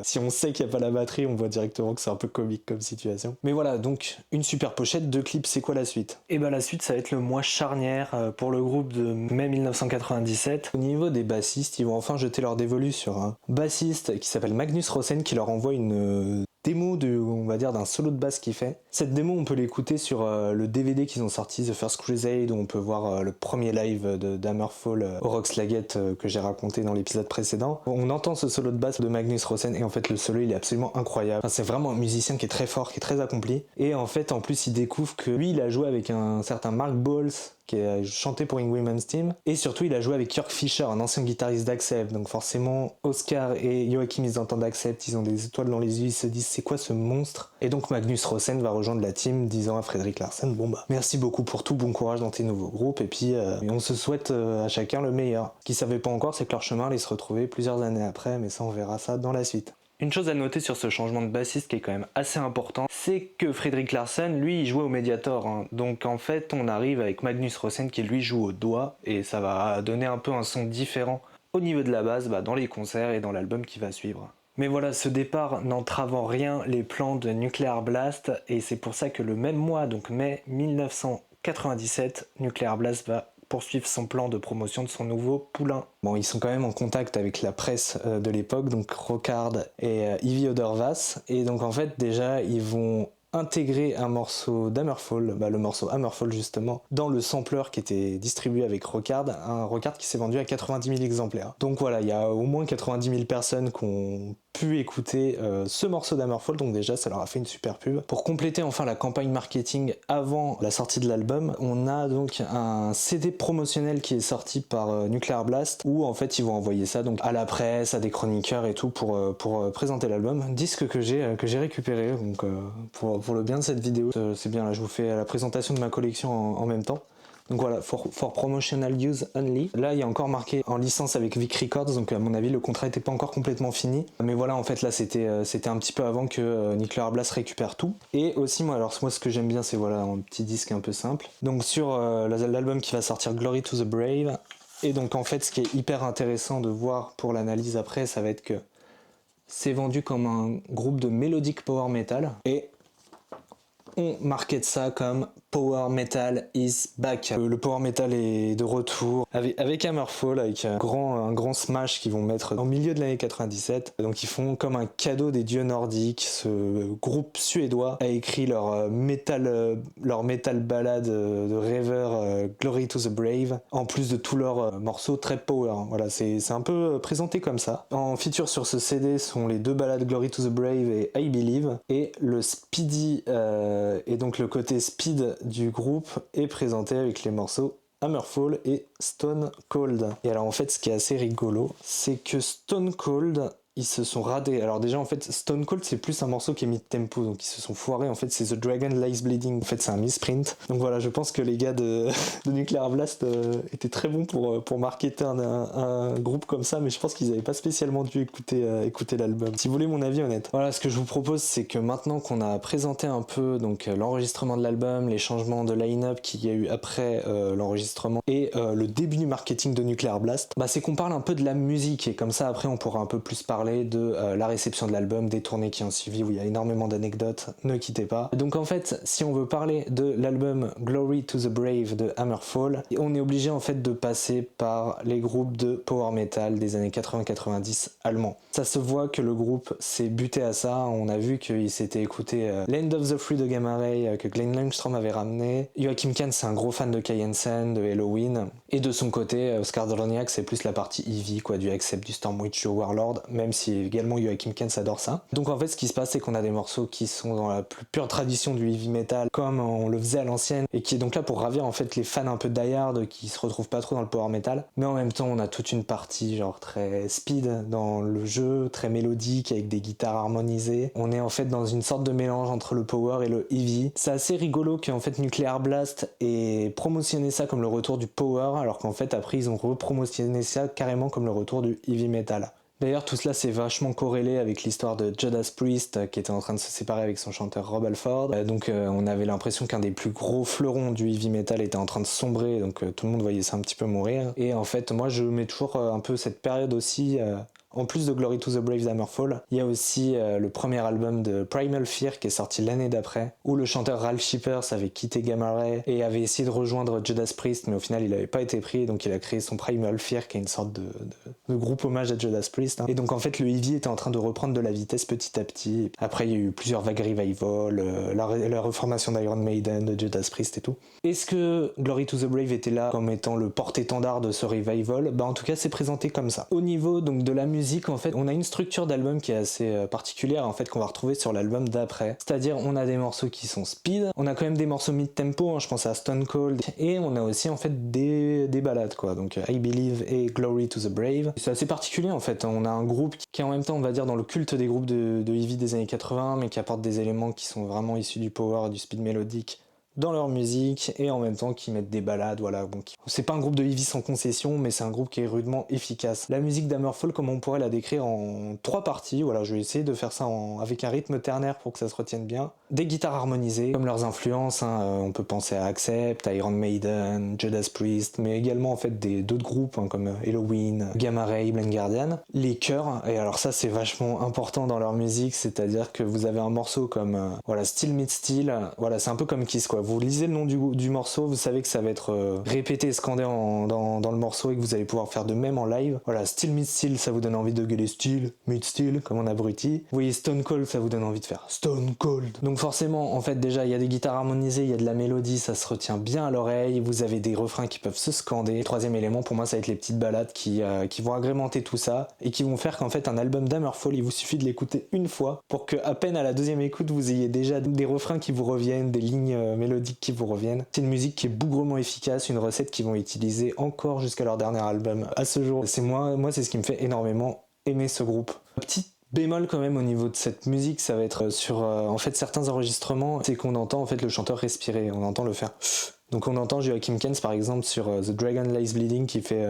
Si on sait qu'il n'y a pas la batterie, on voit directement que c'est un peu comique comme situation. Mais voilà, donc une super pochette, 2 clips, c'est quoi la suite? Et la suite, ça va être le mois charnière pour le groupe de mai 1997. Au niveau des bassistes, ils vont enfin jeter leur dévolu sur un bassiste qui s'appelle Magnus Rosen, qui leur envoie une démo d'un solo de basse qu'il fait. Cette démo, on peut l'écouter sur le DVD qu'ils ont sorti, The First Crusade, où on peut voir le premier live d'Hammerfall au Rockslaget que j'ai raconté dans l'épisode précédent. On entend ce solo de basse de Magnus Rosen, et en fait le solo il est absolument incroyable. C'est vraiment un musicien qui est très fort, qui est très accompli, et en fait en plus il découvre que lui il a joué avec un certain Mark Bowles, qui a chanté pour Yngwie Malmsteen, et surtout il a joué avec Kirk Fisher, un ancien guitariste d'Accept, donc forcément Oscar et Joachim ils entendent Accept, ils ont des étoiles dans les yeux, ils se disent c'est quoi ce monstre, et donc Magnus Rosen va rejoindre la team disant à Fredrik Larsen bon bah merci beaucoup pour tout, bon courage dans tes nouveaux groupes, et puis on se souhaite à chacun le meilleur. Ce qu'ils savaient pas encore, c'est que leur chemin allait se retrouver plusieurs années après, mais ça on verra ça dans la suite. Une chose à noter sur ce changement de bassiste qui est quand même assez important, c'est que Fredrik Larsen, lui, il jouait au Mediator. Hein. Donc en fait, on arrive avec Magnus Rosen qui lui joue au doigt, et ça va donner un peu un son différent au niveau de la basse dans les concerts et dans l'album qui va suivre. Mais voilà, ce départ n'entrave en rien les plans de Nuclear Blast, et c'est pour ça que le même mois, donc mai 1997, Nuclear Blast va poursuivre son plan de promotion de son nouveau poulain. Bon, ils sont quand même en contact avec la presse de l'époque, donc Rockard et Ivy Odervass, et donc en fait déjà ils vont intégrer un morceau d'Hammerfall, le morceau Hammerfall justement, dans le sampler qui était distribué avec Rockard, un Rockard qui s'est vendu à 90 000 exemplaires. Donc voilà, il y a au moins 90 000 personnes qui ont pu écouter ce morceau d'Hammerfall, donc déjà ça leur a fait une super pub. Pour compléter enfin la campagne marketing avant la sortie de l'album, on a donc un CD promotionnel qui est sorti par Nuclear Blast, où en fait ils vont envoyer ça donc à la presse, à des chroniqueurs et tout pour présenter l'album. Disque que j'ai récupéré donc pour le bien de cette vidéo. C'est bien, là je vous fais la présentation de ma collection en même temps. Donc voilà, for promotional use only. Là, il y a encore marqué en licence avec Vic Records, donc à mon avis, le contrat n'était pas encore complètement fini. Mais voilà, en fait, là, c'était un petit peu avant que Nuclear Blast récupère tout. Et aussi, moi, ce que j'aime bien, c'est voilà, un petit disque un peu simple. Donc sur l'album qui va sortir, Glory to the Brave. Et donc, en fait, ce qui est hyper intéressant de voir pour l'analyse après, ça va être que c'est vendu comme un groupe de melodic power metal. Et on market ça comme Power Metal is back. Le Power Metal est de retour avec Hammerfall, avec un grand smash qu'ils vont mettre au milieu de l'année 97. Donc ils font comme un cadeau des dieux nordiques. Ce groupe suédois a écrit leur metal ballade de rêveur Glory to the Brave, en plus de tous leurs morceaux très power. Voilà, c'est un peu présenté comme ça. En feature sur ce CD sont les deux ballades Glory to the Brave et I Believe, et le speedy et donc le côté speed du groupe est présenté avec les morceaux Hammerfall et Stone Cold. Et alors en fait ce qui est assez rigolo, c'est que Stone Cold, ils se sont radés. Alors déjà en fait Stone Cold c'est plus un morceau qui est mid-tempo, donc ils se sont foirés. En fait c'est The Dragon Lies Bleeding, en fait c'est un misprint. Donc voilà, je pense que les gars de Nuclear Blast étaient très bons pour marketer un groupe comme ça, mais je pense qu'ils n'avaient pas spécialement dû écouter l'album. Si vous voulez mon avis honnête. Voilà, ce que je vous propose, c'est que maintenant qu'on a présenté un peu donc l'enregistrement de l'album, les changements de line-up qu'il y a eu après l'enregistrement et le début du marketing de Nuclear Blast, c'est qu'on parle un peu de la musique, et comme ça après on pourra un peu plus parler de la réception de l'album, des tournées qui ont suivi où il y a énormément d'anecdotes, ne quittez pas. Donc en fait, si on veut parler de l'album Glory to the Brave de Hammerfall, on est obligé en fait de passer par les groupes de power metal des années 80-90 allemands. Ça se voit que le groupe s'est buté à ça, on a vu qu'il s'était écouté Land of the Free de Gamma Ray que Glenn Langstrom avait ramené. Joachim Kahn c'est un gros fan de Kai Hansen, de Helloween, et de son côté Oscar Droniak c'est plus la partie Eevee du Accept, du Stormwitch, du Warlord, même si également Joachim Kahn adore ça. Donc en fait ce qui se passe c'est qu'on a des morceaux qui sont dans la plus pure tradition du heavy metal comme on le faisait à l'ancienne, et qui est donc là pour ravir en fait les fans un peu die-hard qui se retrouvent pas trop dans le power metal, mais en même temps on a toute une partie genre très speed dans le jeu, très mélodique avec des guitares harmonisées. On est en fait dans une sorte de mélange entre le power et le heavy. C'est assez rigolo qu'en fait Nuclear Blast ait promotionné ça comme le retour du power, alors qu'en fait après ils ont repromotionné ça carrément comme le retour du heavy metal. D'ailleurs tout cela c'est vachement corrélé avec l'histoire de Judas Priest qui était en train de se séparer avec son chanteur Rob Halford. Donc on avait l'impression qu'un des plus gros fleurons du heavy metal était en train de sombrer, donc tout le monde voyait ça un petit peu mourir. Et en fait moi je mets toujours un peu cette période aussi en plus de Glory to the Brave d'Hammerfall, il y a aussi le premier album de Primal Fear qui est sorti l'année d'après, où le chanteur Ralph Shippers avait quitté Gamma Ray et avait essayé de rejoindre Judas Priest, mais au final il n'avait pas été pris, donc il a créé son Primal Fear qui est une sorte de groupe hommage à Judas Priest. Et donc en fait le heavy était en train de reprendre de la vitesse petit à petit. Après il y a eu plusieurs vagues revival, la reformation d'Iron Maiden, de Judas Priest et tout. Est-ce que Glory to the Brave était là comme étant le porte-étendard de ce revival ? En tout cas c'est présenté comme ça. Au niveau donc de la musique, musique, en fait, on a une structure d'album qui est assez particulière, en fait, qu'on va retrouver sur l'album d'après. C'est-à-dire, on a des morceaux qui sont speed, on a quand même des morceaux mid-tempo, hein, je pense à Stone Cold, et on a aussi, en fait, des ballades, quoi. Donc, I Believe et Glory to the Brave. C'est assez particulier, en fait. On a un groupe qui est en même temps, on va dire, dans le culte des groupes de heavy des années 80, mais qui apporte des éléments qui sont vraiment issus du power, du speed mélodique dans leur musique, et en même temps qui mettent des ballades, voilà. Donc c'est pas un groupe de heavy sans concession, mais c'est un groupe qui est rudement efficace. La musique d'Hammerfall, comment on pourrait la décrire en 3 parties, voilà, je vais essayer de faire ça avec un rythme ternaire pour que ça se retienne bien. Des guitares harmonisées, comme leurs influences, hein, on peut penser à Accept, Iron Maiden, Judas Priest, mais également en fait d'autres groupes hein, comme Helloween, Gamma Ray, Blind Guardian. Les chœurs, et alors ça c'est vachement important dans leur musique, c'est-à-dire que vous avez un morceau comme voilà, Still Meets Still, voilà, c'est un peu comme Kiss quoi. Vous lisez le nom du morceau, vous savez que ça va être répété, scandé dans le morceau et que vous allez pouvoir faire de même en live. Voilà, Still Meets Still, ça vous donne envie de gueuler Still, Meets Still, comme on abrutit. Vous voyez Stone Cold, ça vous donne envie de faire Stone Cold. Donc forcément, en fait, déjà, il y a des guitares harmonisées, il y a de la mélodie, ça se retient bien à l'oreille, vous avez des refrains qui peuvent se scander. Le troisième élément, pour moi, ça va être les petites ballades qui vont agrémenter tout ça et qui vont faire qu'en fait, un album d'Hammerfall, il vous suffit de l'écouter une fois pour que, à peine à la deuxième écoute, vous ayez déjà des refrains qui vous reviennent, des lignes mélodiques qui vous reviennent. C'est une musique qui est bougrement efficace, une recette qu'ils vont utiliser encore jusqu'à leur dernier album. À ce jour, c'est moi c'est ce qui me fait énormément aimer ce groupe. Petit bémol quand même au niveau de cette musique, ça va être sur en fait certains enregistrements, c'est qu'on entend en fait le chanteur respirer, on entend le faire. Donc on entend Joachim Kens par exemple sur The Dragon Lies Bleeding qui fait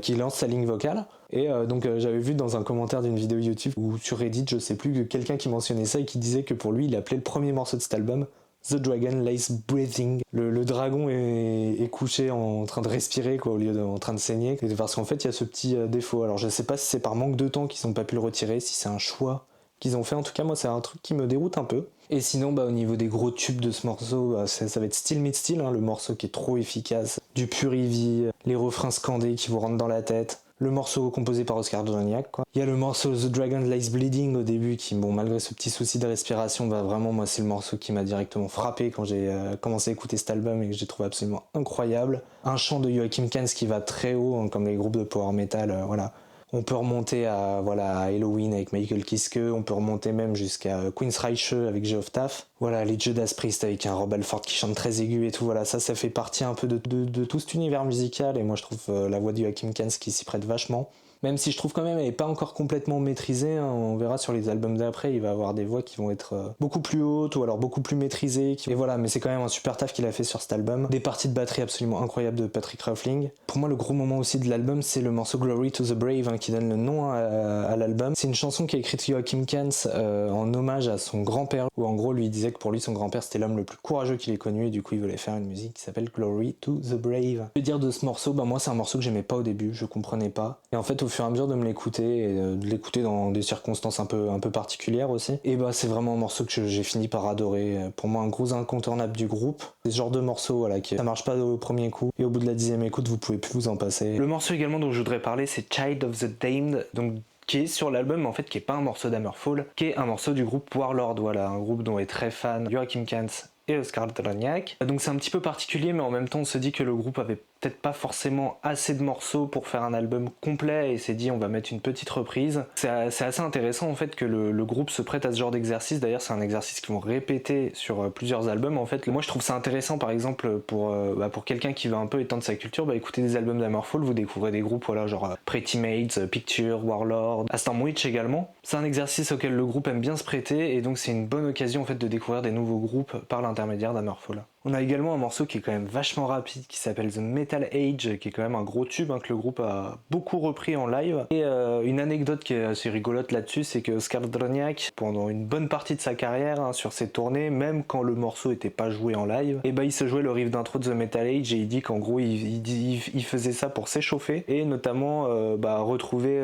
qui lance sa ligne vocale. Et donc j'avais vu dans un commentaire d'une vidéo YouTube ou sur Reddit, je sais plus, quelqu'un qui mentionnait ça et qui disait que pour lui il appelait le premier morceau de cet album The Dragon Lies Breathing. Le dragon est couché en train de respirer quoi, au lieu en train de saigner. Parce qu'en fait il y a ce petit défaut. Alors je sais pas si c'est par manque de temps qu'ils n'ont pas pu le retirer, si c'est un choix qu'ils ont fait. En tout cas moi c'est un truc qui me déroute un peu. Et sinon au niveau des gros tubes de ce morceau, ça va être Still Meets Still, hein, le morceau qui est trop efficace. Du pur heavy, les refrains scandés qui vous rentrent dans la tête. Le morceau composé par Oscar Droniak, quoi. Il y a le morceau The Dragon Lies Bleeding au début qui, bon, malgré ce petit souci de respiration, vraiment, moi, c'est le morceau qui m'a directement frappé quand j'ai commencé à écouter cet album et que j'ai trouvé absolument incroyable. Un chant de Joachim Kens qui va très haut, hein, comme les groupes de power metal, voilà. On peut remonter à Helloween avec Michael Kiske, on peut remonter même jusqu'à Queensryche avec Geoff Taff. Voilà, les Judas Priest avec un Rob Halford qui chante très aigu et tout, voilà, ça fait partie un peu de tout cet univers musical et moi je trouve la voix de Joachim Kens qui s'y prête vachement. Même si je trouve quand même elle n'est pas encore complètement maîtrisée, hein, on verra sur les albums d'après, il va avoir des voix qui vont être beaucoup plus hautes ou alors beaucoup plus maîtrisées. Et voilà, mais c'est quand même un super taf qu'il a fait sur cet album. Des parties de batterie absolument incroyables de Patrick Ruffling. Pour moi, le gros moment aussi de l'album, c'est le morceau Glory to the Brave, hein, qui donne le nom à l'album. C'est une chanson qui a écrite Joachim Kens en hommage à son grand-père, où en gros lui disait que pour lui son grand-père c'était l'homme le plus courageux qu'il ait connu et du coup il voulait faire une musique qui s'appelle Glory to the Brave. Je veux dire de ce morceau, moi c'est un morceau que j'aimais pas au début, je comprenais pas. Et en fait au fur et à mesure de me l'écouter et de l'écouter dans des circonstances un peu particulières aussi, et c'est vraiment un morceau que j'ai fini par adorer. Pour moi un gros incontournable du groupe. C'est ce genre de morceau voilà, qui ça marche pas au premier coup et au bout de la 10e écoute vous pouvez plus vous en passer. Le morceau également dont je voudrais parler c'est Child of the Damned, donc qui est sur l'album en fait qui est pas un morceau d'Hammerfall, qui est un morceau du groupe Warlord, voilà, un groupe dont est très fan Joachim Kens et Oscar Droniak. Donc c'est un petit peu particulier mais en même temps on se dit que le groupe avait peut-être pas forcément assez de morceaux pour faire un album complet et s'est dit on va mettre une petite reprise. C'est assez intéressant en fait que le groupe se prête à ce genre d'exercice, d'ailleurs c'est un exercice qu'ils vont répéter sur plusieurs albums en fait. Moi je trouve ça intéressant par exemple pour quelqu'un qui veut un peu étendre sa culture, écoutez des albums d'Hammerfall, vous découvrez des groupes voilà, genre Pretty Mates, Picture, Warlord, Aston Witch également. C'est un exercice auquel le groupe aime bien se prêter et donc c'est une bonne occasion en fait de découvrir des nouveaux groupes par l'intermédiaire d'Hammerfall. On a également un morceau qui est quand même vachement rapide qui s'appelle The Metal Age, qui est quand même un gros tube que le groupe a beaucoup repris en live. Et une anecdote qui est assez rigolote là-dessus, c'est que Oscar Droniak, pendant une bonne partie de sa carrière sur ses tournées, même quand le morceau n'était pas joué en live, il se jouait le riff d'intro de The Metal Age et il dit qu'en gros il faisait ça pour s'échauffer et notamment retrouver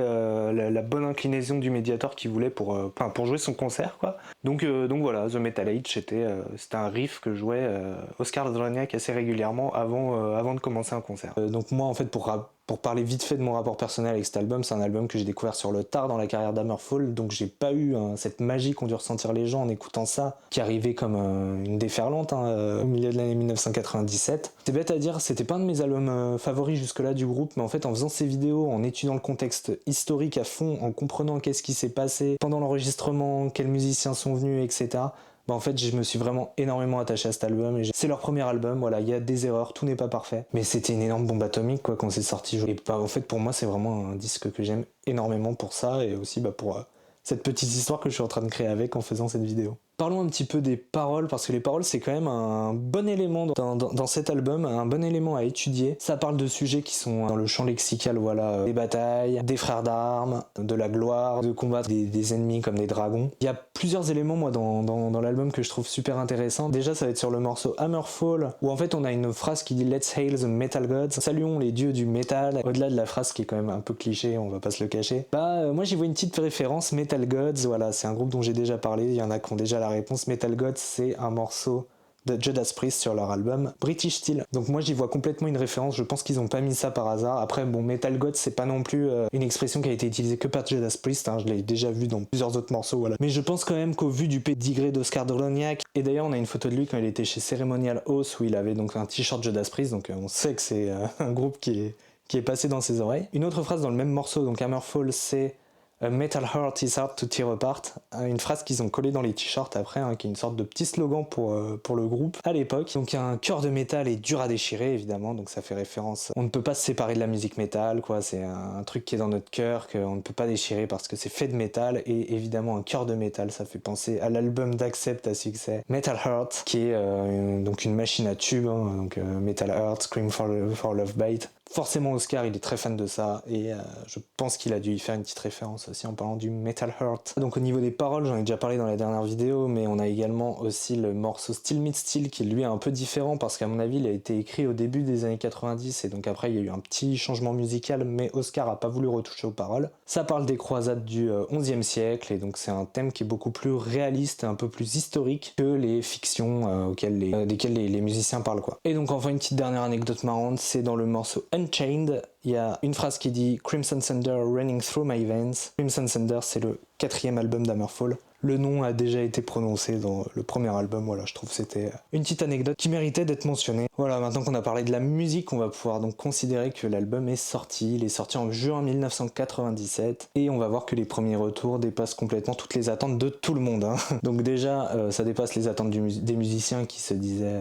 la bonne inclinaison du médiator qu'il voulait pour jouer son concert quoi. Donc voilà, The Metal Age c'était un riff que jouait Oscar Droniak assez régulièrement avant de commencer un concert. Donc moi en fait pour Pour parler vite fait de mon rapport personnel avec cet album, c'est un album que j'ai découvert sur le tard dans la carrière d'Hammerfall, donc j'ai pas eu cette magie qu'ont dû ressentir les gens en écoutant ça, qui arrivait comme une déferlante au milieu de l'année 1997. C'est bête à dire, c'était pas un de mes albums favoris jusque-là du groupe, mais en fait en faisant ces vidéos, en étudiant le contexte historique à fond, en comprenant qu'est-ce qui s'est passé pendant l'enregistrement, quels musiciens sont venus, etc., bah en fait je me suis vraiment énormément attaché à cet album. C'est leur premier album, voilà, il y a des erreurs, tout n'est pas parfait, mais c'était une énorme bombe atomique quoi quand c'est sorti. Et bah, en fait pour moi c'est vraiment un disque que j'aime énormément pour ça, et aussi bah, pour cette petite histoire que je suis en train de créer avec en faisant cette vidéo. Parlons un petit peu des paroles, parce que les paroles c'est quand même un bon élément dans cet album, un bon élément à étudier. Ça parle de sujets qui sont dans le champ lexical, voilà, des batailles, des frères d'armes, de la gloire, de combattre des ennemis comme des dragons. Il y a plusieurs éléments moi dans l'album que je trouve super intéressants. Déjà ça va être sur le morceau Hammerfall, où en fait on a une phrase qui dit Let's hail the metal gods, saluons les dieux du métal. Au-delà de la phrase qui est quand même un peu cliché, on va pas se le cacher, moi j'y vois une petite référence. Metal Gods, voilà, c'est un groupe dont j'ai déjà parlé, il y en a qui ont déjà la réponse. Metal Gods, c'est un morceau de Judas Priest sur leur album British Steel. Donc moi j'y vois complètement une référence, je pense qu'ils ont pas mis ça par hasard. Après bon, Metal Gods c'est pas non plus une expression qui a été utilisée que par Judas Priest, je l'ai déjà vu dans plusieurs autres morceaux, voilà. Mais je pense quand même qu'au vu du pédigré d'Oscar Doloniak, et d'ailleurs on a une photo de lui quand il était chez Ceremonial Oath où il avait donc un t-shirt Judas Priest, donc on sait que c'est un groupe qui est passé dans ses oreilles. Une autre phrase dans le même morceau, donc Hammerfall, c'est A metal heart is hard to tear apart, une phrase qu'ils ont collée dans les t-shirts après, qui est une sorte de petit slogan pour le groupe à l'époque. Donc un cœur de métal est dur à déchirer évidemment, donc ça fait référence. On ne peut pas se séparer de la musique métal, quoi. C'est un truc qui est dans notre cœur, qu'on ne peut pas déchirer parce que c'est fait de métal, et évidemment un cœur de métal, ça fait penser à l'album d'Accept à succès, Metal Heart, qui est donc une machine à tube, donc Metal Heart, Scream for Love Bite. Forcément Oscar il est très fan de ça, et je pense qu'il a dû y faire une petite référence aussi en parlant du Metal Heart. Donc au niveau des paroles, j'en ai déjà parlé dans la dernière vidéo, mais on a également aussi le morceau Still Meet Still qui lui est un peu différent parce qu'à mon avis il a été écrit au début des années 90 et donc après il y a eu un petit changement musical, mais Oscar a pas voulu retoucher aux paroles. Ça parle des croisades du 11e siècle, et donc c'est un thème qui est beaucoup plus réaliste et un peu plus historique que les fictions desquelles les musiciens parlent, quoi. Et donc enfin une petite dernière anecdote marrante, c'est dans le morceau Unchained, il y a une phrase qui dit Crimson Thunder running through my veins. Crimson Thunder, c'est le 4e album d'Hammerfall. Le nom a déjà été prononcé dans le premier album, voilà, je trouve que c'était une petite anecdote qui méritait d'être mentionnée. Voilà, maintenant qu'on a parlé de la musique, on va pouvoir donc considérer que l'album est sorti. Il est sorti en juin 1997, et on va voir que les premiers retours dépassent complètement toutes les attentes de tout le monde, Donc déjà, ça dépasse les attentes des musiciens qui se disaient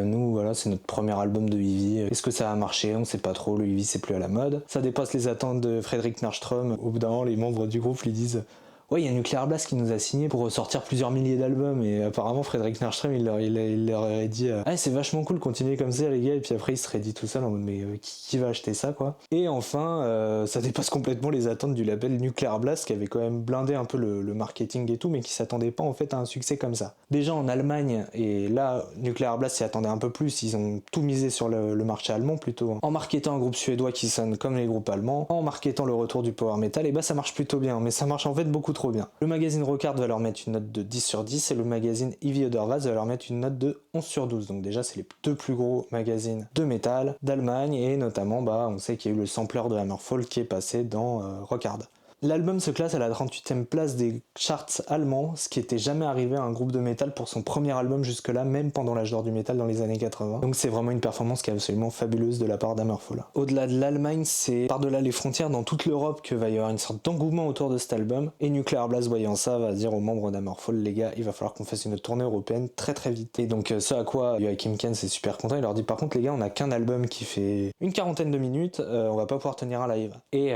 nous, voilà, c'est notre premier album de Ivy, est-ce que ça va marcher? On sait pas trop, le Ivy c'est plus à la mode. Ça dépasse les attentes de Fredrik Nordström. Au bout d'un moment, les membres du groupe lui disent ouais, il y a Nuclear Blast qui nous a signé pour sortir plusieurs milliers d'albums, et apparemment Fredrik Nordström il leur aurait dit c'est vachement cool, continuez comme ça les gars, et puis après il serait dit tout seul en mode mais qui va acheter ça, quoi. Et enfin ça dépasse complètement les attentes du label Nuclear Blast qui avait quand même blindé un peu le marketing et tout, mais qui s'attendait pas en fait à un succès comme ça. Déjà en Allemagne, et là Nuclear Blast s'y attendait un peu plus, ils ont tout misé sur le marché allemand plutôt, en marketant un groupe suédois qui sonne comme les groupes allemands, en marketant le retour du power metal, et ça marche plutôt bien, mais ça marche en fait beaucoup trop bien. Le magazine Rockart va leur mettre une note de 10 sur 10, et le magazine Heavy Otherwise va leur mettre une note de 11 sur 12. Donc déjà c'est les deux plus gros magazines de métal d'Allemagne, et notamment on sait qu'il y a eu le sampler de Hammerfall qui est passé dans Rockart. L'album se classe à la 38e place des charts allemands, ce qui était jamais arrivé à un groupe de métal pour son premier album jusque-là, même pendant l'âge d'or du métal dans les années 80. Donc c'est vraiment une performance qui est absolument fabuleuse de la part d'Hammerfall. Au-delà de l'Allemagne, c'est par-delà les frontières dans toute l'Europe que va y avoir une sorte d'engouement autour de cet album, et Nuclear Blast voyant ça va dire aux membres d'Hammerfall, les gars, il va falloir qu'on fasse une tournée européenne très très vite. Et donc ce à quoi Joachim Kens est super content, il leur dit par contre les gars, on a qu'un album qui fait une quarantaine de minutes, on va pas pouvoir tenir un live. Et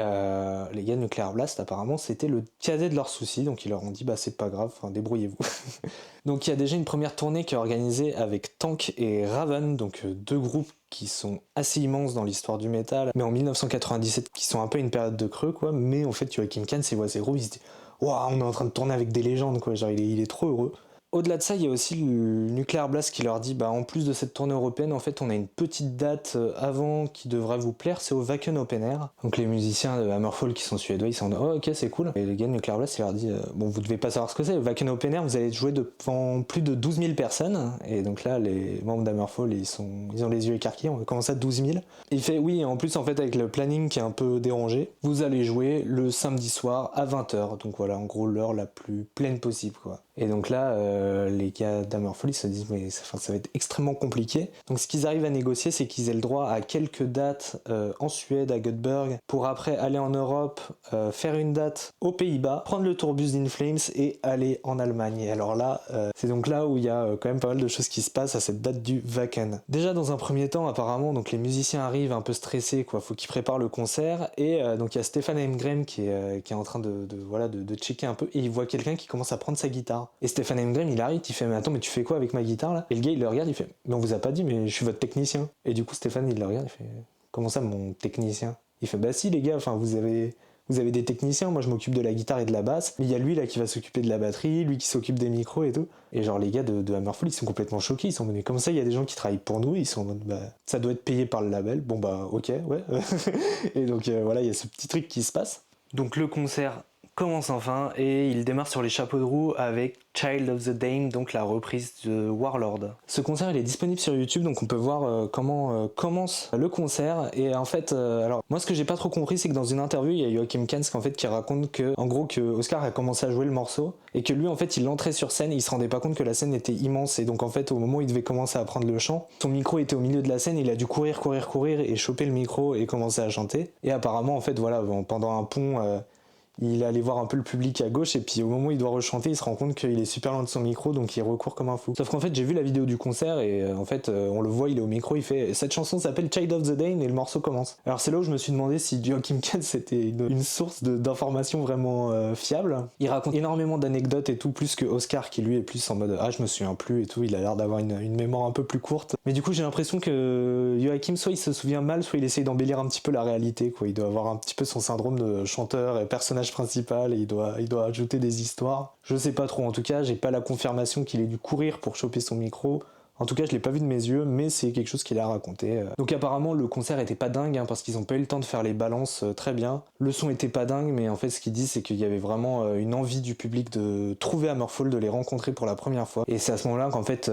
les gars de Nuclear Blast, apparemment c'était le cadet de leurs soucis, donc ils leur ont dit c'est pas grave, débrouillez-vous. Donc il y a déjà une première tournée qui est organisée avec Tank et Raven, donc deux groupes qui sont assez immenses dans l'histoire du métal, mais en 1997 qui sont un peu une période de creux, quoi. Mais en fait Joachim Kens il voit ses groupes, il se dit waouh, on est en train de tourner avec des légendes, quoi. Genre il est trop heureux. Au-delà de ça, il y a aussi le Nuclear Blast qui leur dit, bah en plus de cette tournée européenne, en fait on a une petite date avant qui devrait vous plaire, c'est au Wacken Open Air. Donc les musiciens de Hammerfall qui sont suédois, ils sont oh ok c'est cool. Et les gars de Nuclear Blast, il leur dit, bon vous devez pas savoir ce que c'est, au Wacken Open Air vous allez jouer devant plus de 12 000 personnes. Et donc là les membres d'Hammerfall ils ont les yeux écarquillés, on va commencer à 12 000. Et il fait oui, en plus en fait avec le planning qui est un peu dérangé, vous allez jouer le samedi soir à 20h. Donc voilà, en gros l'heure la plus pleine possible quoi. Et donc là, les gars d'Hammerfall, ils se disent mais ça va être extrêmement compliqué. Donc ce qu'ils arrivent à négocier, c'est qu'ils aient le droit à quelques dates en Suède, à Göteborg, pour après aller en Europe, faire une date aux Pays-Bas, prendre le tourbus d'In Flames et aller en Allemagne. Et alors là, c'est donc là où il y a quand même pas mal de choses qui se passent à cette date du Wacken. Déjà dans un premier temps, apparemment, donc les musiciens arrivent un peu stressés, quoi. Faut qu'ils préparent le concert. Et donc il y a Stefan Emgren qui est en train de checker un peu et il voit quelqu'un qui commence à prendre sa guitare. Et Stefan Emgren il arrive, il fait mais attends mais tu fais quoi avec ma guitare là? Et le gars il le regarde, il fait mais on vous a pas dit mais je suis votre technicien. Et du coup Stéphane il le regarde, il fait comment ça mon technicien? Il fait bah si les gars, enfin vous avez des techniciens, moi je m'occupe de la guitare et de la basse, mais il y a lui là qui va s'occuper de la batterie, lui qui s'occupe des micros et tout. Et genre les gars de Hammerfall ils sont complètement choqués, ils sont en mode mais comment ça il y a des gens qui travaillent pour nous, ils sont en mode bah ça doit être payé par le label, bon bah ok ouais. Et donc voilà il y a ce petit truc qui se passe. Donc le concert commence enfin et il démarre sur les chapeaux de roue avec Child of the Dame, donc la reprise de Warlord. Ce concert il est disponible sur YouTube, donc on peut voir comment commence le concert. Et en fait, alors moi ce que j'ai pas trop compris, c'est que dans une interview il y a Joachim Kanz en fait qui raconte que en gros que Oscar a commencé à jouer le morceau et que lui en fait il entrait sur scène et il se rendait pas compte que la scène était immense, et donc en fait au moment où il devait commencer à prendre le chant, son micro était au milieu de la scène, il a dû courir et choper le micro et commencer à chanter. Et apparemment en fait voilà, pendant un pont il allait voir un peu le public à gauche et puis au moment où il doit rechanter il se rend compte qu'il est super loin de son micro, donc il recourt comme un fou. Sauf qu'en fait j'ai vu la vidéo du concert et en fait on le voit, il est au micro, il fait cette chanson s'appelle Child of the Dane et le morceau commence. Alors c'est là où je me suis demandé si Joachim Kanz c'était une source d'informations vraiment fiable. Il raconte énormément d'anecdotes et tout, plus que Oscar qui lui est plus en mode ah je me souviens plus et tout, il a l'air d'avoir une mémoire un peu plus courte. Mais du coup j'ai l'impression que Joachim soit il se souvient mal, soit il essaye d'embellir un petit peu la réalité quoi. Il doit avoir un petit peu son syndrome de chanteur et personnage principal et il doit ajouter des histoires. Je sais pas trop, en tout cas j'ai pas la confirmation qu'il ait dû courir pour choper son micro. En tout cas je l'ai pas vu de mes yeux, mais c'est quelque chose qu'il a raconté. Donc apparemment le concert était pas dingue hein, parce qu'ils ont pas eu le temps de faire les balances très bien. Le son était pas dingue, mais en fait ce qu'ils disent c'est qu'il y avait vraiment une envie du public de trouver Hammerfall, de les rencontrer pour la première fois. Et c'est à ce moment-là qu'en fait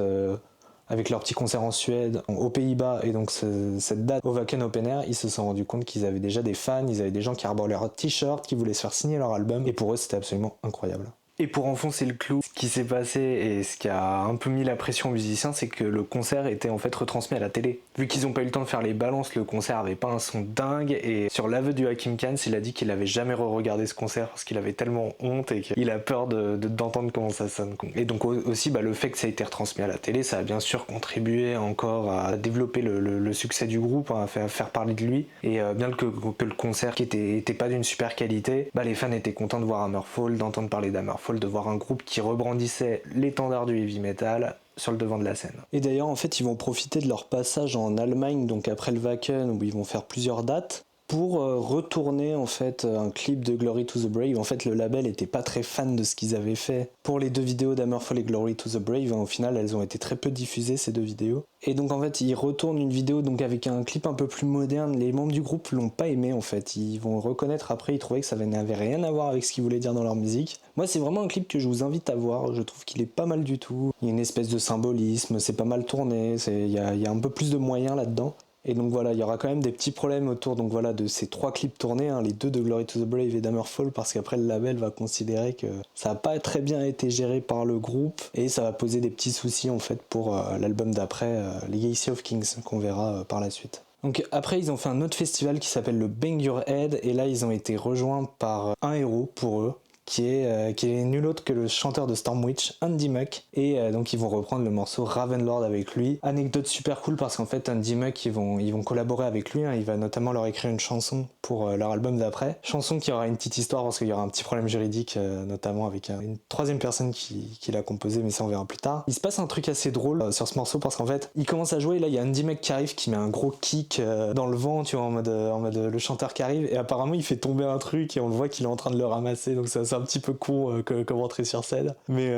avec leur petit concert en Suède, aux Pays-Bas, et donc cette date au Wacken Open Air, ils se sont rendus compte qu'ils avaient déjà des fans, ils avaient des gens qui arborent leurs t-shirts, qui voulaient se faire signer leur album, et pour eux c'était absolument incroyable. Et pour enfoncer le clou, ce qui s'est passé et ce qui a un peu mis la pression aux musiciens, c'est que le concert était en fait retransmis à la télé. Vu qu'ils n'ont pas eu le temps de faire les balances, le concert avait pas un son dingue, et sur l'aveu de Joachim Kanz, il a dit qu'il avait jamais re-regardé ce concert parce qu'il avait tellement honte et qu'il a peur d'entendre comment ça sonne. Et donc aussi le fait que ça a été retransmis à la télé, ça a bien sûr contribué encore à développer le succès du groupe, à faire parler de lui. Et bien que le concert qui était pas d'une super qualité, les fans étaient contents de voir Hammerfall, d'entendre parler d'Hammerfall, de voir un groupe qui rebrandissait l'étendard du heavy metal sur le devant de la scène. Et d'ailleurs en fait ils vont profiter de leur passage en Allemagne, donc après le Wacken où ils vont faire plusieurs dates, pour retourner en fait un clip de Glory to the Brave. En fait le label était pas très fan de ce qu'ils avaient fait pour les deux vidéos d'Hammerfall et Glory to the Brave. Au final elles ont été très peu diffusées ces deux vidéos. Et donc en fait ils retournent une vidéo donc avec un clip un peu plus moderne. Les membres du groupe l'ont pas aimé en fait. Ils vont reconnaître après, ils trouvaient que ça n'avait rien à voir avec ce qu'ils voulaient dire dans leur musique. Moi c'est vraiment un clip que je vous invite à voir, je trouve qu'il est pas mal du tout. Il y a une espèce de symbolisme, c'est pas mal tourné, il y a un peu plus de moyens là-dedans. Et donc voilà, il y aura quand même des petits problèmes autour donc voilà, de ces trois clips tournés, les deux de Glory to the Brave et d'Hammerfall, parce qu'après le label va considérer que ça n'a pas très bien été géré par le groupe et ça va poser des petits soucis en fait pour l'album d'après, Legacy of Kings, qu'on verra par la suite. Donc après ils ont fait un autre festival qui s'appelle le Bang Your Head, et là ils ont été rejoints par un héros pour eux, qui est nul autre que le chanteur de Stormwitch, Andy Muck, et donc ils vont reprendre le morceau Ravenlord avec lui. Anecdote super cool parce qu'en fait Andy Muck ils vont collaborer avec lui, il va notamment leur écrire une chanson pour leur album d'après, chanson qui aura une petite histoire parce qu'il y aura un petit problème juridique notamment avec une troisième personne qui l'a composé, mais ça on verra plus tard. Il se passe un truc assez drôle sur ce morceau parce qu'en fait il commence à jouer et là il y a Andy Muck qui arrive, qui met un gros kick dans le vent, tu vois, en mode le chanteur qui arrive, et apparemment il fait tomber un truc et on le voit qu'il est en train de le ramasser, donc ça un petit peu con comme entrée sur scène. Mais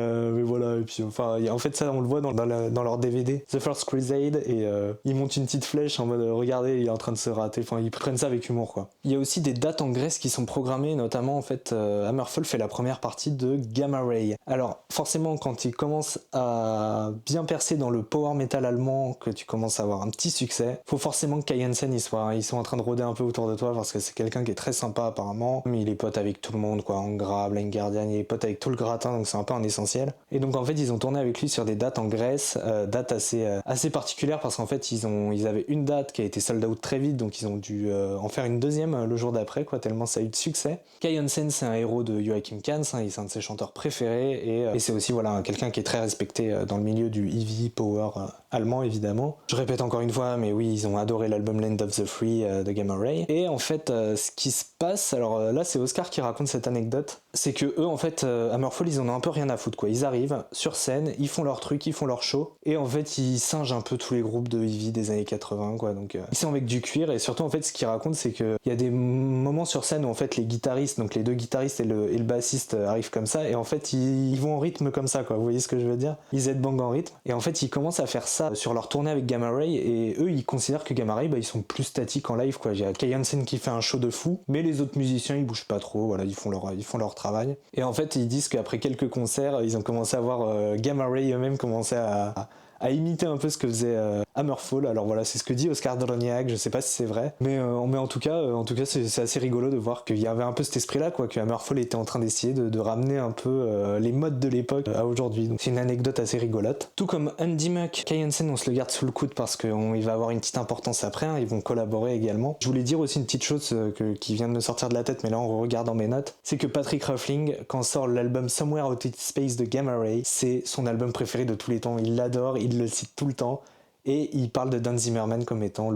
voilà, et puis enfin, en fait ça on le voit dans leur DVD, The First Crusade, et ils montent une petite flèche en mode regardez, il est en train de se rater, enfin ils prennent ça avec humour quoi. Il y a aussi des dates en Grèce qui sont programmées, notamment en fait Hammerfall fait la première partie de Gamma Ray. Alors forcément quand il commence à bien percer dans le power metal allemand, que tu commences à avoir un petit succès, faut forcément que Kai Hansen ils sont en train de rôder un peu autour de toi, parce que c'est quelqu'un qui est très sympa apparemment, mais il est pote avec tout le monde quoi, Angra, Blind Guardian, il est pote avec tout le gratin, donc c'est un peu un essentiel. Et donc en fait ils ont tourné avec lui sur des dates en Grèce, dates assez particulières, parce qu'en fait ils avaient une date qui a été sold out très vite, donc ils ont dû en faire une deuxième le jour d'après quoi, tellement ça a eu de succès. Kai Hansen c'est un héros de Joachim Kahn, hein, c'est un de ses chanteurs préférés, et c'est aussi voilà quelqu'un qui est très respecté dans le milieu du heavy power allemand évidemment. Je répète encore une fois, mais oui, ils ont adoré l'album Land of the Free de Gamma Ray. Et en fait, ce qui se passe, alors là c'est Oscar qui raconte cette anecdote, c'est que eux en fait, Hammerfall ils en ont un peu rien à foutre quoi. Ils arrivent sur scène, ils font leur truc, ils font leur show, et en fait ils singent un peu tous les groupes de heavy des années 80 quoi. Donc ils sont avec du cuir, et surtout en fait ce qu'ils racontent c'est que il y a des moments sur scène où en fait les guitaristes, donc les deux guitaristes et le bassiste arrivent comme ça, et en fait ils vont en rythme comme ça quoi. Vous voyez ce que je veux dire? Ils headbangent en rythme, et en fait ils commencent à faire ça sur leur tournée avec Gamma Ray, et eux ils considèrent que Gamma Ray ils sont plus statiques en live quoi. Il y a Kai Hansen qui fait un show de fou, mais les autres musiciens ils bougent pas trop, voilà, ils font leur travail. Et en fait ils disent qu'après quelques concerts ils ont commencé à voir Gamma Ray eux-mêmes commencer à imiter un peu ce que faisait Hammerfall. Alors voilà, c'est ce que dit Oscar Droniak, je sais pas si c'est vrai, mais en tout cas c'est assez rigolo de voir qu'il y avait un peu cet esprit-là, quoi, que Hammerfall était en train d'essayer de ramener un peu les modes de l'époque à aujourd'hui. Donc c'est une anecdote assez rigolote. Tout comme Andy Muck, Kai Hansen, on se le garde sous le coude parce qu'il va avoir une petite importance après, hein, ils vont collaborer également. Je voulais dire aussi une petite chose qui vient de me sortir de la tête, mais là en regardant mes notes, c'est que Patrick Ruffling, quand sort l'album Somewhere Out in Space de Gamma Ray, c'est son album préféré de tous les temps, il l'adore, il le cite tout le temps, et il parle de Dan Zimmerman comme étant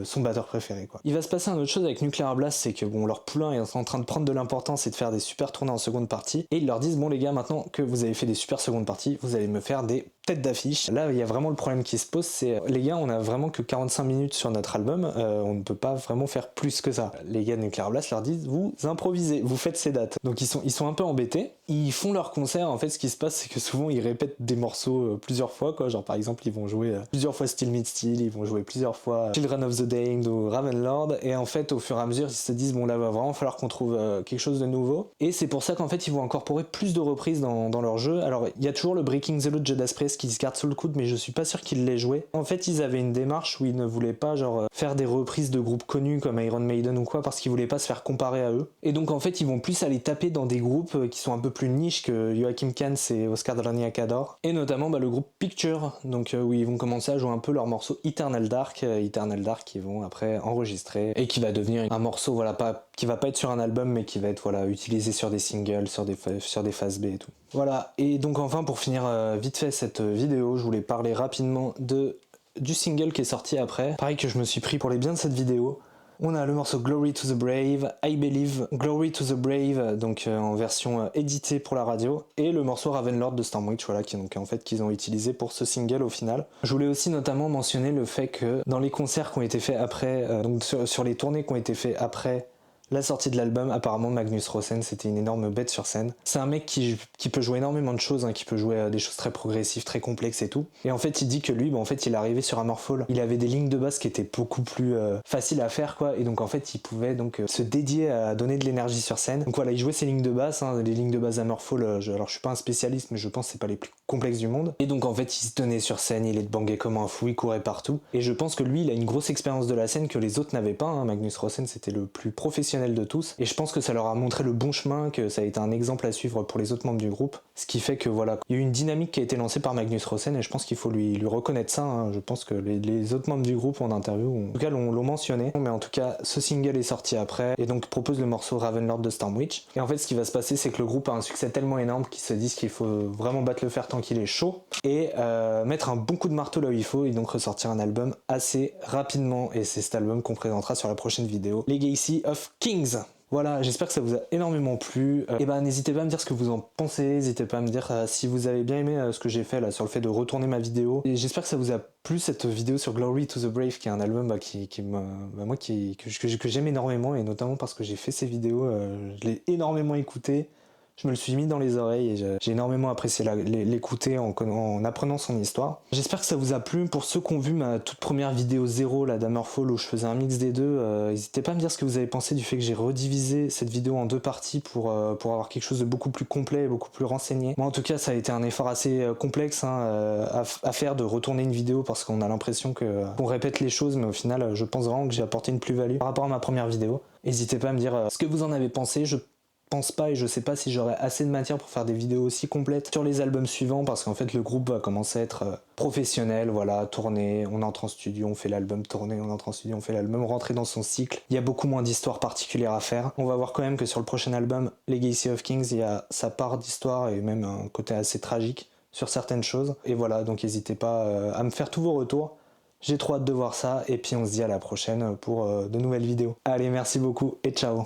son batteur préféré quoi. Il va se passer une autre chose avec Nuclear Blast, c'est que bon, leur poulain est en train de prendre de l'importance et de faire des super tournées en seconde partie, et ils leur disent bon les gars, maintenant que vous avez fait des super secondes parties, vous allez me faire des têtes d'affiche. Là il y a vraiment le problème qui se pose, c'est les gars, on a vraiment que 45 minutes sur notre album, on ne peut pas vraiment faire plus que ça. Les gars de Nuclear Blast leur disent vous improvisez, vous faites ces dates. Donc ils sont un peu embêtés, ils font leur concert, en fait ce qui se passe c'est que souvent ils répètent des morceaux plusieurs fois quoi, genre par exemple ils vont jouer plusieurs fois Still Meet Still, ils vont jouer plusieurs fois Children of the Damned ou Ravenlord, et en fait au fur et à mesure ils se disent bon là va vraiment falloir qu'on trouve quelque chose de nouveau, et c'est pour ça qu'en fait ils vont incorporer plus de reprises dans leur jeu. Alors il y a toujours le Breaking the Law de Judas Priest qui se garde sous le coude, mais je suis pas sûr qu'ils l'aient joué. En fait ils avaient une démarche où ils ne voulaient pas genre faire des reprises de groupes connus comme Iron Maiden ou quoi, parce qu'ils voulaient pas se faire comparer à eux, et donc en fait ils vont plus aller taper dans des groupes qui sont un peu plus niche que Joachim Kahn et Oscar Droniak adore, et notamment le groupe Picture, donc où ils vont commencer à jouer un peu leur morceau Eternal Dark qu'ils vont après enregistrer, et qui va devenir un morceau voilà qui va pas être sur un album, mais qui va être voilà utilisé sur des singles, sur des phases B et tout. Voilà, et donc enfin pour finir vite fait cette vidéo, je voulais parler rapidement du single qui est sorti après. Pareil que je me suis pris pour les biens de cette vidéo. On a le morceau Glory to the Brave, I Believe, Glory to the Brave, donc en version éditée pour la radio, et le morceau Ravenlord de Stormwitch, voilà, qu'ils ont utilisé pour ce single au final. Je voulais aussi notamment mentionner le fait que dans les concerts qui ont été faits après, donc sur les tournées qui ont été faits après la sortie de l'album, apparemment Magnus Rosen c'était une énorme bête sur scène. C'est un mec qui peut jouer énormément de choses, hein, qui peut jouer des choses très progressives, très complexes et tout. Et en fait il dit que lui, en fait il est arrivé sur Hammerfall, il avait des lignes de basse qui étaient beaucoup plus faciles à faire quoi, et donc en fait il pouvait donc se dédier à donner de l'énergie sur scène. Donc voilà, il jouait ses lignes de basse, hein, les lignes de basse Hammerfall, alors je suis pas un spécialiste mais je pense que c'est pas les plus complexes du monde. Et donc en fait il se tenait sur scène, il bangait comme un fou, il courait partout. Et je pense que lui il a une grosse expérience de la scène que les autres n'avaient pas, hein. Magnus Rosen c'était le plus professionnel de tous, et je pense que ça leur a montré le bon chemin, que ça a été un exemple à suivre pour les autres membres du groupe, ce qui fait que voilà, il y a eu une dynamique qui a été lancée par Magnus Rosen, et je pense qu'il faut lui reconnaître ça, hein. Je pense que les autres membres du groupe en interview en tout cas l'ont mentionné, mais en tout cas ce single est sorti après, et donc propose le morceau Ravenlord de Stormwitch. Et en fait ce qui va se passer c'est que le groupe a un succès tellement énorme qu'ils se disent qu'il faut vraiment battre le fer tant qu'il est chaud, et mettre un bon coup de marteau là où il faut, et donc ressortir un album assez rapidement, et c'est cet album qu'on présentera sur la prochaine vidéo, Legacy of Kings. Voilà, j'espère que ça vous a énormément plu. Et ben n'hésitez pas à me dire ce que vous en pensez, n'hésitez pas à me dire si vous avez bien aimé ce que j'ai fait là sur le fait de retourner ma vidéo. Et j'espère que ça vous a plu cette vidéo sur Glory to the Brave, qui est un album que j'aime énormément, et notamment parce que j'ai fait ces vidéos, je l'ai énormément écouté. je me le suis mis dans les oreilles et j'ai énormément apprécié l'écouter en apprenant son histoire. J'espère que ça vous a plu. Pour ceux qui ont vu ma toute première vidéo 0, la Hammerfall, où je faisais un mix des deux, n'hésitez pas à me dire ce que vous avez pensé du fait que j'ai redivisé cette vidéo en 2 parties pour avoir quelque chose de beaucoup plus complet et beaucoup plus renseigné. Moi en tout cas ça a été un effort assez complexe à faire de retourner une vidéo parce qu'on a l'impression qu'on répète les choses, mais au final je pense vraiment que j'ai apporté une plus-value par rapport à ma première vidéo. N'hésitez pas à me dire ce que vous en avez pensé. Je pense pas et je sais pas si j'aurai assez de matière pour faire des vidéos aussi complètes sur les albums suivants parce qu'en fait le groupe va commencer à être professionnel, voilà, tourner, on entre en studio, on fait l'album, tourner, on entre en studio, on fait l'album, rentrer dans son cycle. Il y a beaucoup moins d'histoires particulières à faire. On va voir quand même que sur le prochain album, Legacy of Kings, il y a sa part d'histoire et même un côté assez tragique sur certaines choses. Et voilà, donc n'hésitez pas à me faire tous vos retours. J'ai trop hâte de voir ça et puis on se dit à la prochaine pour de nouvelles vidéos. Allez, merci beaucoup et ciao.